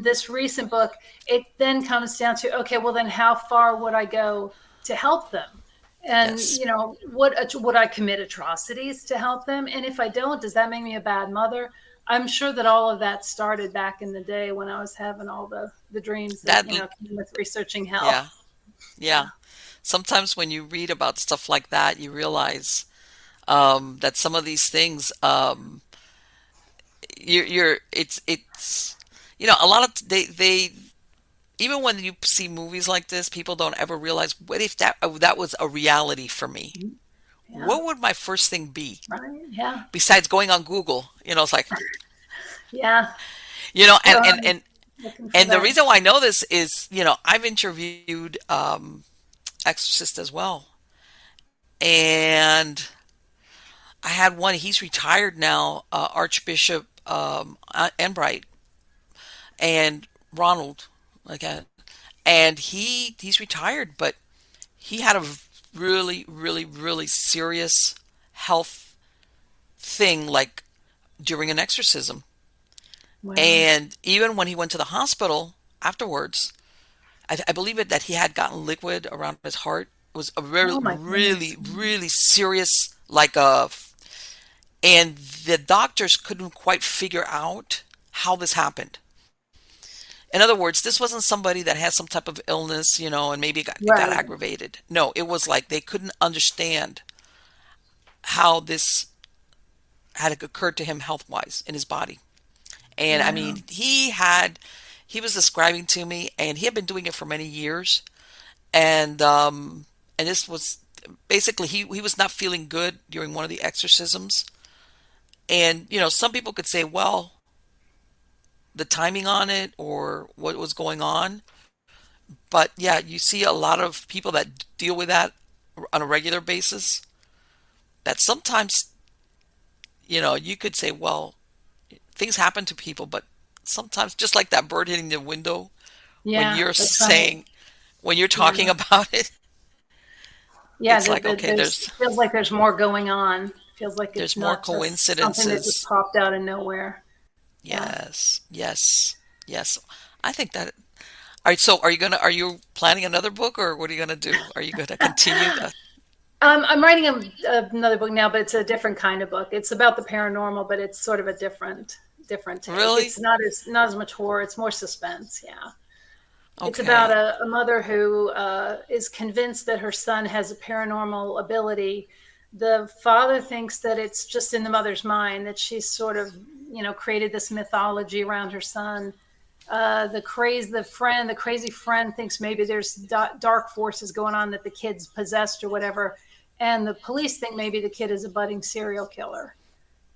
this recent book, it then comes down to okay, well then how far would I go to help them? And Yes. would I commit atrocities to help them? And if I don't, does that make me a bad mother? I'm sure that all of that started back in the day when I was having all the dreams that That. came with researching hell. Yeah. Yeah. Sometimes when you read about stuff like that, you realize that some of these things, it's a lot of they even when you see movies like this, people don't ever realize what if that was a reality for me. Yeah. What would my first thing be Right. Yeah. besides going on Google? It's like, Yeah. and Well, and I'm and looking for and the that. reason why I know this is, I've interviewed exorcists as well, and I had one. He's retired now, Archbishop Enbright and Ronald, like, and he's retired, but he had a really, really, really serious health thing, like during an exorcism, Wow. and even when he went to the hospital afterwards, I believe it that he had gotten liquid around his heart. It was a really, Oh my really, goodness. really serious, like a and the doctors couldn't quite figure out how this happened. In other words, this wasn't somebody that had some type of illness, and maybe it got Right. aggravated. No, it was like they couldn't understand how this had occurred to him health wise in his body. And I Wow. mean, he was describing to me, and he had been doing it for many years. And and this was basically he was not feeling good during one of the exorcisms. And some people could say, well, the timing on it or what was going on. But yeah, you see a lot of people that deal with that on a regular basis. That sometimes, you could say, well, things happen to people, but sometimes, just like that bird hitting the window, when Yeah, you're that's right. saying, when you're Yeah. talking about it, Yeah, it's like, okay, there's feels like there's more going on. Feels like it's there's more not just something that just coincidences. popped out of nowhere. Yeah. Yes, yes, yes. I think that. All right. So, are you planning another book, or what are you gonna do? Are you gonna continue the? I'm writing another book now, but it's a different kind of book. It's about the paranormal, but it's sort of a different take. Really? It's not as much horror. It's more suspense. Yeah. It's about Okay. a mother who is convinced that her son has a paranormal ability. The father thinks that it's just in the mother's mind, that she's sort of, created this mythology around her son. The crazy friend thinks maybe there's dark forces going on, that the kid's possessed or whatever. And the police think maybe the kid is a budding serial killer.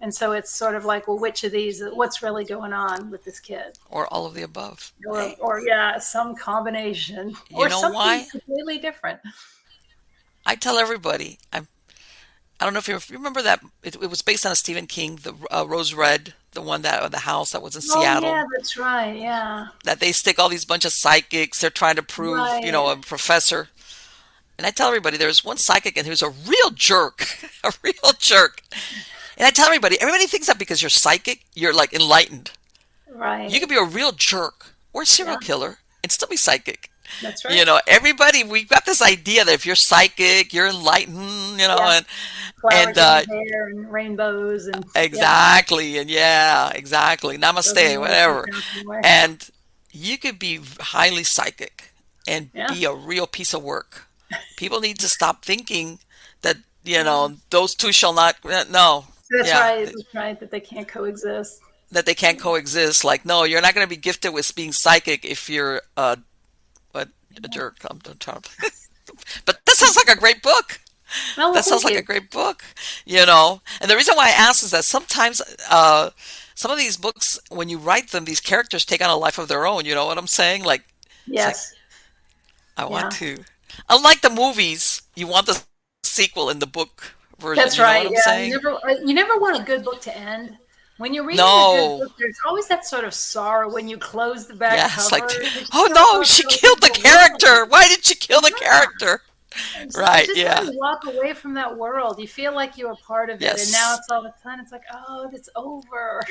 And so it's sort of like, well, which of these, what's really going on with this kid? Or all of the above? or Hey, or yeah, some combination you or know something why? completely different. I tell everybody. I don't know if you remember that it was based on a Stephen King, the Rose Red, the one that or the house that was in Oh yeah, Seattle. that's right. Yeah, That they stick all these bunch of psychics. They're trying to prove, right. a professor. And I tell everybody there's one psychic and who's a real jerk, a real jerk. And I tell everybody thinks that because you're psychic, you're like enlightened. You Right. could be a real jerk or a serial Yeah, killer and still be psychic. that's right. Everybody, we've got this idea that if you're psychic, you're enlightened, Yeah, and flowers in your hair and rainbows and yeah, exactly, and yeah, exactly. doesn't Namaste, always whatever. count anyway. And you could be highly psychic and Yeah, be a real piece of work. People need to stop thinking that, yeah. those two shall not, no, That's yeah, right. That's right. That they can't coexist. that they can't coexist. Like, no, you're not going to be gifted with being psychic if you're a, a Yeah. jerk. I'm trying to, but this sounds like a great book. Oh well, That sounds thank like a you. great book, And the reason why I ask is that sometimes some of these books, when you write them, these characters take on a life of their own. You know what I'm saying? Like, it's like, Yes. I want Yeah. to. Unlike the movies, you want the sequel in the book version. That's You know what right. I'm Yeah, saying? you never want a good book to end. When you're reading a good No. book, there's always that sort of sorrow when you close the back Yes, like, cover. You just oh feel like, no, oh, it's she going killed the into a world. character. Why did she kill the Yeah. character? And so you Right, just want yeah. to walk away from that world. You feel like you were part of it, and now Yes. it's all of a sudden it's like, oh, it's over.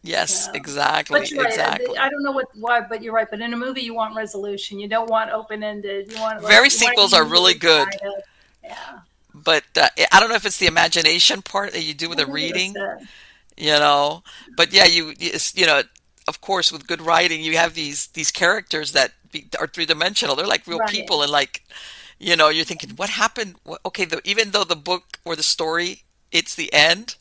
Yes, So, but exactly, you're right. I exactly. don't know why, but you're right. But in a movie, you want resolution. You don't want open ended. Very You want it sequels are really immediately good. kind of. Yeah. But I don't know if it's the imagination part that you do with Well, the maybe that's reading, it. you know. But yeah, of course, with good writing, you have these characters that are three dimensional. They're like real Right. people, and like, you're thinking, what happened? Okay, even though the book or the story, it's the end,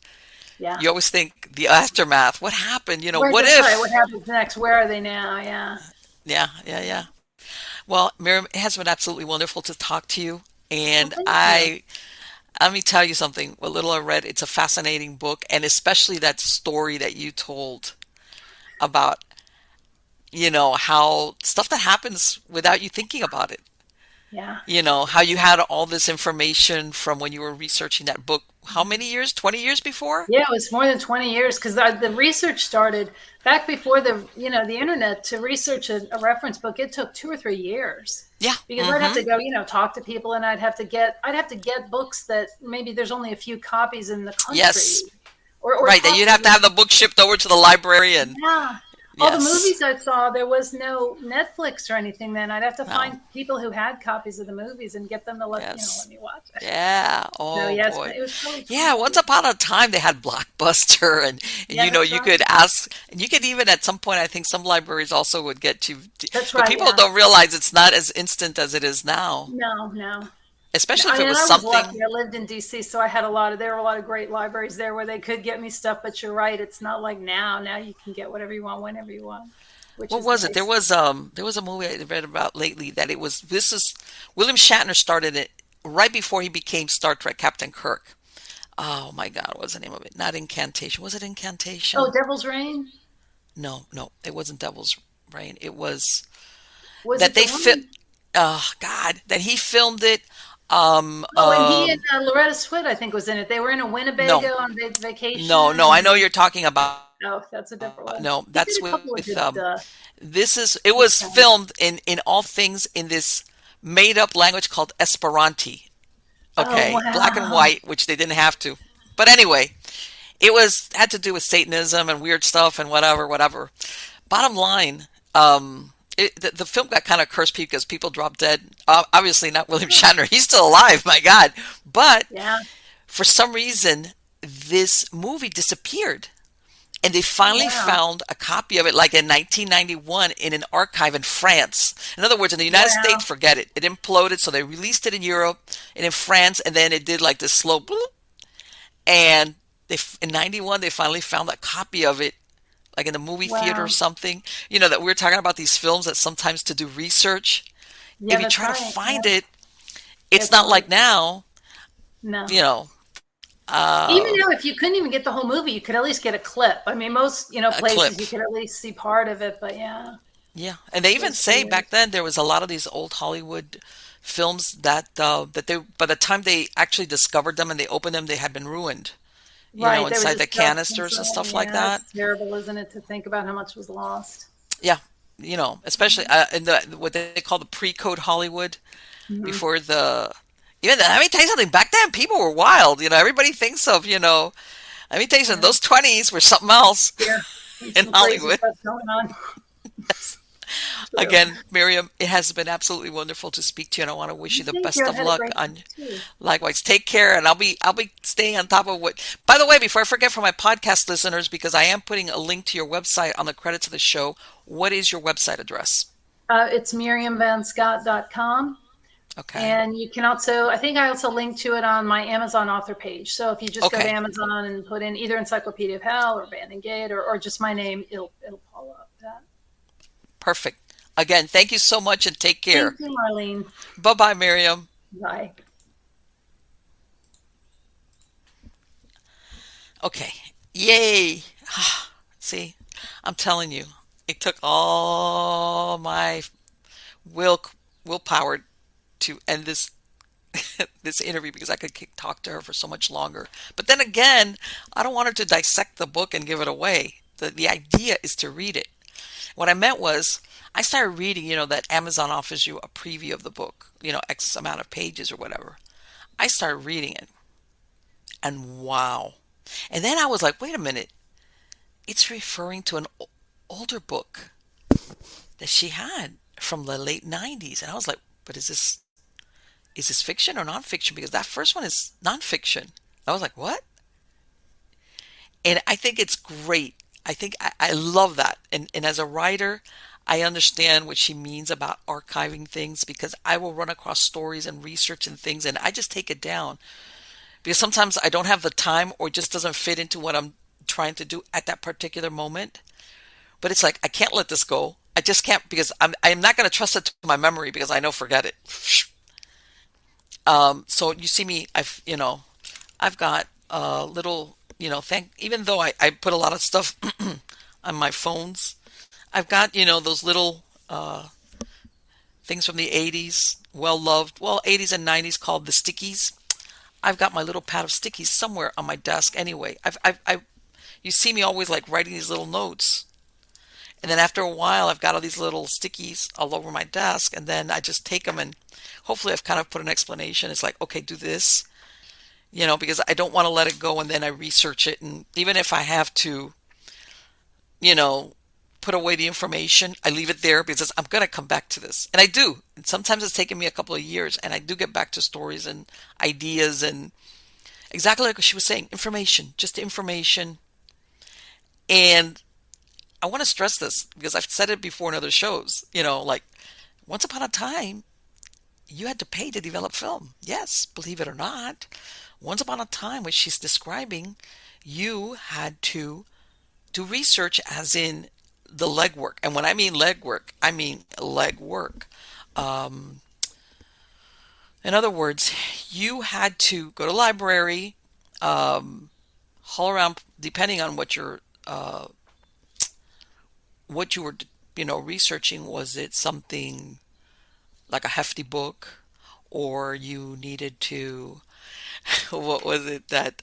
Yeah. you always think the aftermath. What happened? Right, What that's right. What if? happens next? Where are they now? Yeah. Yeah, yeah, yeah. Well, Miriam, it has been absolutely wonderful to talk to you, Well, and thank you. let me tell you something. What little I read, it's a fascinating book, and especially that story that you told about, how stuff that happens without you thinking about it. Yeah. How you had all this information from when you were researching that book. How many years? 20 years before? Yeah, it was more than 20 years because the research started back before the internet. To research a reference book, it took 2 or 3 years Yeah. because I'd have Mm-hmm. to go, talk to people, and I'd have to get books that maybe there's only a few copies in the country, Yes. or Right. That talk you'd to have to have the book shipped over to the library and yeah. All the yes. movies I saw, there was no Netflix or anything then. I'd have to No. find people who had copies of the movies and get them to let Yes. me watch it. Yeah. So Oh yes, boy. it was so Yeah, once expensive. upon a time they had Blockbuster and Yeah, that's you right. could ask and you could even at some point I think some libraries also would get you That's but right. people Yeah. don't realize it's not as instant as it is now. No, no. Especially I if it mean, was I was lucky. something. I lived in DC, so there were a lot of great libraries there where they could get me stuff. But you're right, it's not like now. Now you can get whatever you want whenever you want, which What is was it? nice. There was a movie I read about lately that it was this is William Shatner started it right before he became Star Trek Captain Kirk. Oh my God, what was the name of it? Not Incantation. Was it Oh, Incantation? Devil's Reign? No, no, it wasn't Devil's Rain. It was Was that it the they fit. one? Oh God, that he filmed it. Oh, and he and Loretta Swit, I think, was in it. They were in a No, Winnebago on vacation. no. I know you're talking about. Oh, that's a different one. No, He did that's a couple of with good this is it good was films. filmed in all things in this made up language called Esperanti. Oh, Okay, black and wow. white, which they didn't have to. But anyway, it was had to do with Satanism and weird stuff and whatever, whatever. Bottom line, the film got kind of cursed because people dropped dead. Obviously, not William Shatner; he's still alive, my God. But Yeah. for some reason, this movie disappeared. And they Oh, finally wow. found a copy of it like in 1991 in an archive in France. In other words, in the United States, Wow. forget it. It imploded, so they released it in Europe and in France, and then it did like this slow bloop. And in 91, they finally found a copy of it, like in the movie theater or Wow. something. You know, that we were talking about these films that sometimes to do research, Yeah, if you that's try to right. Yeah. find it, it's It's not hard. like now, No. you know, Even uh, now, if you couldn't even get the whole movie, you could at least get a clip. I mean, most, a places clip. you could at least see part of it, but yeah, Yeah, and they it even was say weird. back then there was a lot of these old Hollywood films that they by the time they actually discovered them and they opened them, they had been ruined, Right, there was inside a the stuff canisters and inside. stuff like Yeah, that. it's terrible, isn't it, to think about how much was lost. Yeah, especially in the what they call the pre-code Hollywood Hmm. before let me tell you something. Back then, people were wild. Everybody thinks of Let me tell you something. Yeah, Those 20s were something else yeah. There's in some crazy Hollywood. stuff going on. True. Again, Miriam, it has been absolutely wonderful to speak to you, and I want to wish you the Thank you. best I've of had a luck great time on too. likewise. Take care, and I'll be staying on top of what. By the way, before I forget, for my podcast listeners, because I am putting a link to your website on the credits of the show. What is your website address? It's miriamvanscott.com. Okay. And you can also, I think I also link to it on my Amazon author page. So if you just go to Okay. Amazon and put in either Encyclopedia of Hell or Bandun Gate or just my name, it'll pull up that. Perfect. Again, thank you so much, and take care. Thank you, Marlene. Bye bye, Miriam. Bye. Okay. Yay. See, I'm telling you, it took all my will willpower to end this interview because I could talk to her for so much longer. But then again, I don't want her to dissect the book and give it away. The idea is to read it. What I meant was, I started reading, that Amazon offers you a preview of the book, X amount of pages or whatever. I started reading it, and wow. And then I was like, wait a minute, it's referring to an older book that she had from the late 90s. And I was like, but is this fiction or nonfiction? Because that first one is nonfiction. I was like, what? And I think it's great. I think I love that. And as a writer, I understand what she means about archiving things because I will run across stories and research and things and I just take it down because sometimes I don't have the time or it just doesn't fit into what I'm trying to do at that particular moment. But it's like I can't let this go. I just can't because I'm not going to trust it to my memory because I know forget it. So you see me, I've got a little, even though I put a lot of stuff on my phones, I've got, those little things from the 80s, well loved, well, 80s and 90s called the stickies. I've got my little pad of stickies somewhere on my desk anyway. You see me always like writing these little notes. And then after a while, I've got all these little stickies all over my desk. And then I just take them and hopefully I've kind of put an explanation. It's like, okay, do this, because I don't want to let it go. And then I research it. And even if I have to, you know, put away the information, I leave it there because I'm going to come back to this. And I do. And sometimes it's taken me a couple of years and I do get back to stories and ideas and exactly like what she was saying, information, just information. And I want to stress this because I've said it before in other shows, like once upon a time, you had to pay to develop film. Yes, believe it or not. Once upon a time, which she's describing, you had to do research as in the legwork. And when I mean legwork, I mean legwork. Um, In other words, you had to go to library, um, haul around, depending on what you were, researching. Was it something like a hefty book, or you needed to? What was it that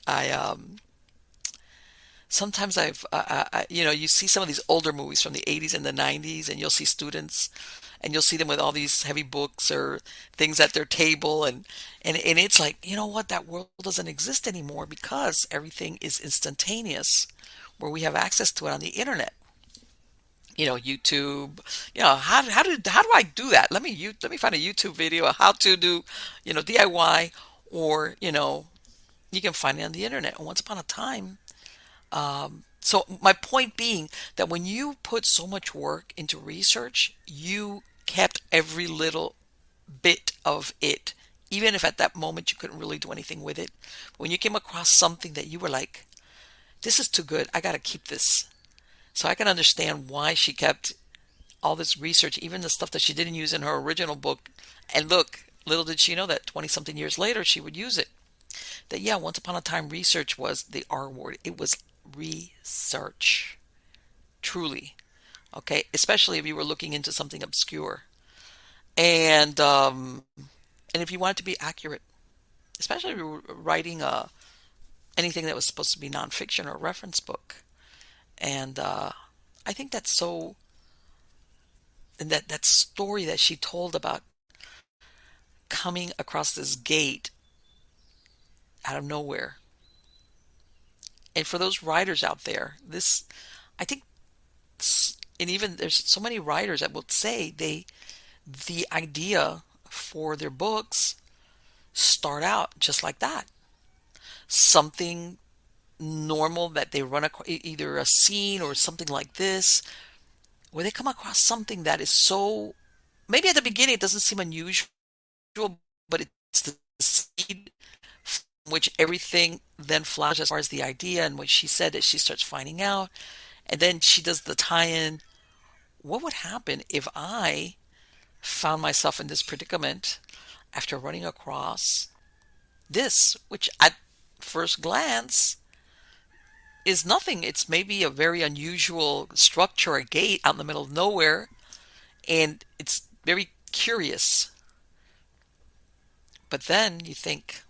sometimes you see some of these older movies from the 80s and the 90s, and you'll see students, and you'll see them with all these heavy books or things at their table, and it's like, you know what, that world doesn't exist anymore because everything is instantaneous, where we have access to it on the internet. YouTube. How do I do that? Let me find a YouTube video of how to do, DIY, or you can find it on the internet. And once upon a time, so my point being that when you put so much work into research, you kept every little bit of it, even if at that moment you couldn't really do anything with it. When you came across something that you were like, this is too good, I got to keep this. So I can understand why she kept all this research, even the stuff that she didn't use in her original book. And look, little did she know that 20 something years later she would use it. That, yeah, once upon a time, research was the R word. It was research, truly. Okay, especially if you were looking into something obscure, and if you wanted to be accurate, especially if you were writing anything that was supposed to be nonfiction or reference book. And I think that's so, and that story that she told about coming across this gate out of nowhere. And for those writers out there, I think, and even there's so many writers that will say the idea for their books start out just like that. Something normal that they run across, either a scene or something like this, where they come across something that is so, maybe at the beginning it doesn't seem unusual, but it's the seed from which everything then flowers as far as the idea. And what she said that she starts finding out, and then she does the tie-in. What would happen if I found myself in this predicament after running across this, which at first glance is nothing. It's maybe a very unusual structure, a gate out in the middle of nowhere, and it's very curious. But then you think,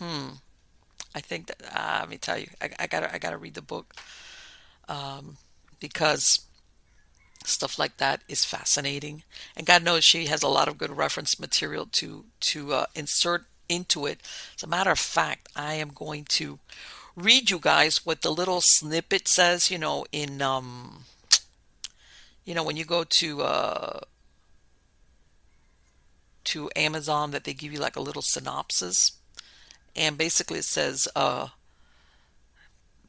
I think that let me tell you, I gotta read the book, because stuff like that is fascinating, and God knows she has a lot of good reference material to insert into it. As a matter of fact, I am going to read you guys what the little snippet says. When you go to Amazon, that they give you like a little synopsis, and basically it says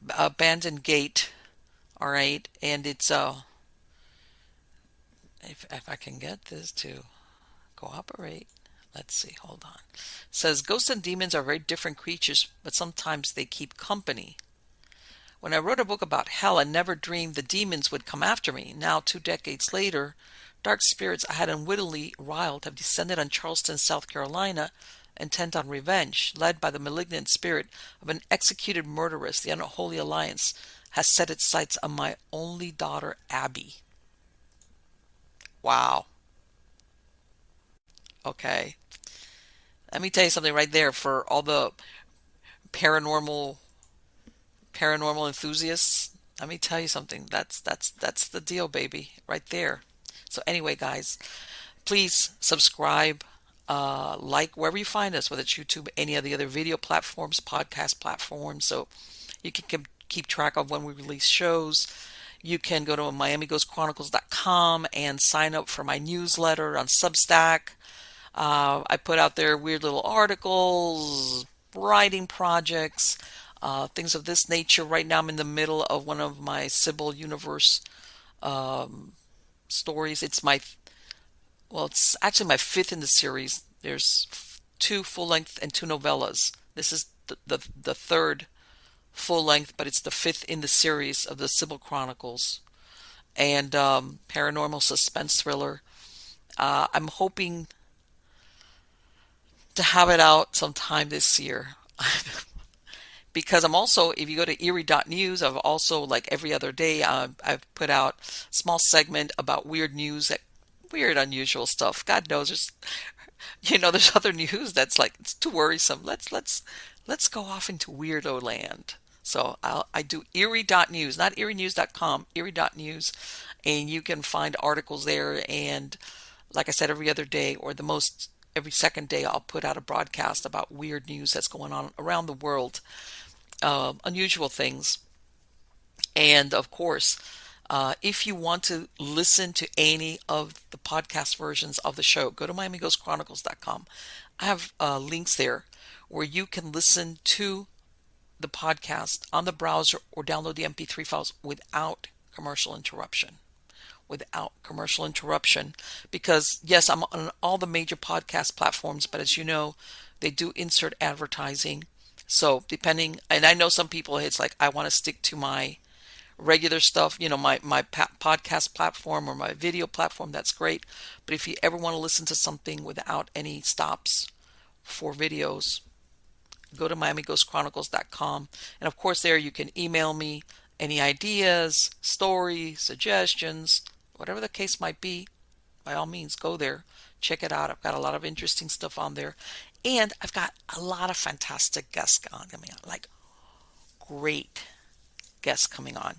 Bandun Gate. All right, and it's if I can get this to cooperate. Let's see, hold on. It says ghosts and demons are very different creatures, but sometimes they keep company. When I wrote a book about hell, I never dreamed the demons would come after me. Now, 2 decades later, dark spirits I had unwittingly riled have descended on Charleston, South Carolina, intent on revenge. Led by the malignant spirit of an executed murderess, the unholy alliance has set its sights on my only daughter, Abby. Wow. Okay. Let me tell you something right there for all the paranormal paranormal enthusiasts. Let me tell you something. That's the deal, baby, right there. So anyway, guys, please subscribe, like wherever you find us, whether it's YouTube, any of the other video platforms, podcast platforms, so you can keep track of when we release shows. You can go to miamighostchronicles.com and sign up for my newsletter on Substack. I put out there weird little articles, writing projects, things of this nature. Right now I'm in the middle of one of my Sybil Universe stories. It's actually my fifth in the series. There's two full-length and two novellas. This is the third full-length, but it's the fifth in the series of the Sybil Chronicles. And paranormal suspense thriller. I'm hoping to have it out sometime this year. Because I'm also, if you go to Erie.news, I've also, like every other day, I've put out a small segment about weird news, weird, unusual stuff. God knows there's other news that's like, it's too worrisome. Let's go off into weirdo land. So I do Erie.news, not ErieNews.com, Erie.news, and you can find articles there. And like I said, every other day, or every second day, I'll put out a broadcast about weird news that's going on around the world, unusual things. And of course, if you want to listen to any of the podcast versions of the show, go to MiamiGhostChronicles.com. I have links there where you can listen to the podcast on the browser or download the MP3 files without commercial interruption. Because yes, I'm on all the major podcast platforms, but as you know, they do insert advertising. So depending, and I know some people, it's like, I want to stick to my regular stuff, my podcast platform or my video platform, that's great. But if you ever want to listen to something without any stops for videos, go to MiamiGhostChronicles.com. And of course, there you can email me any ideas, stories, suggestions, whatever the case might be. By all means, go there, check it out. I've got a lot of interesting stuff on there. And I've got a lot of fantastic guests coming on, like great guests coming on.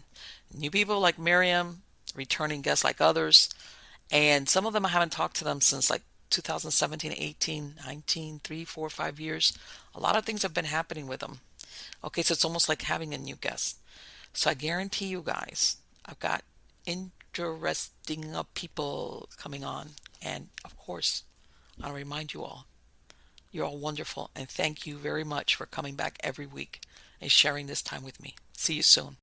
New people like Miriam, returning guests like others. And some of them I haven't talked to them since like 2017, 18, 19, 3, 4, 5 years. A lot of things have been happening with them. Okay, so it's almost like having a new guest. So I guarantee you guys, I've got interesting people coming on. And of course, I'll remind you all, you're all wonderful. And thank you very much for coming back every week and sharing this time with me. See you soon.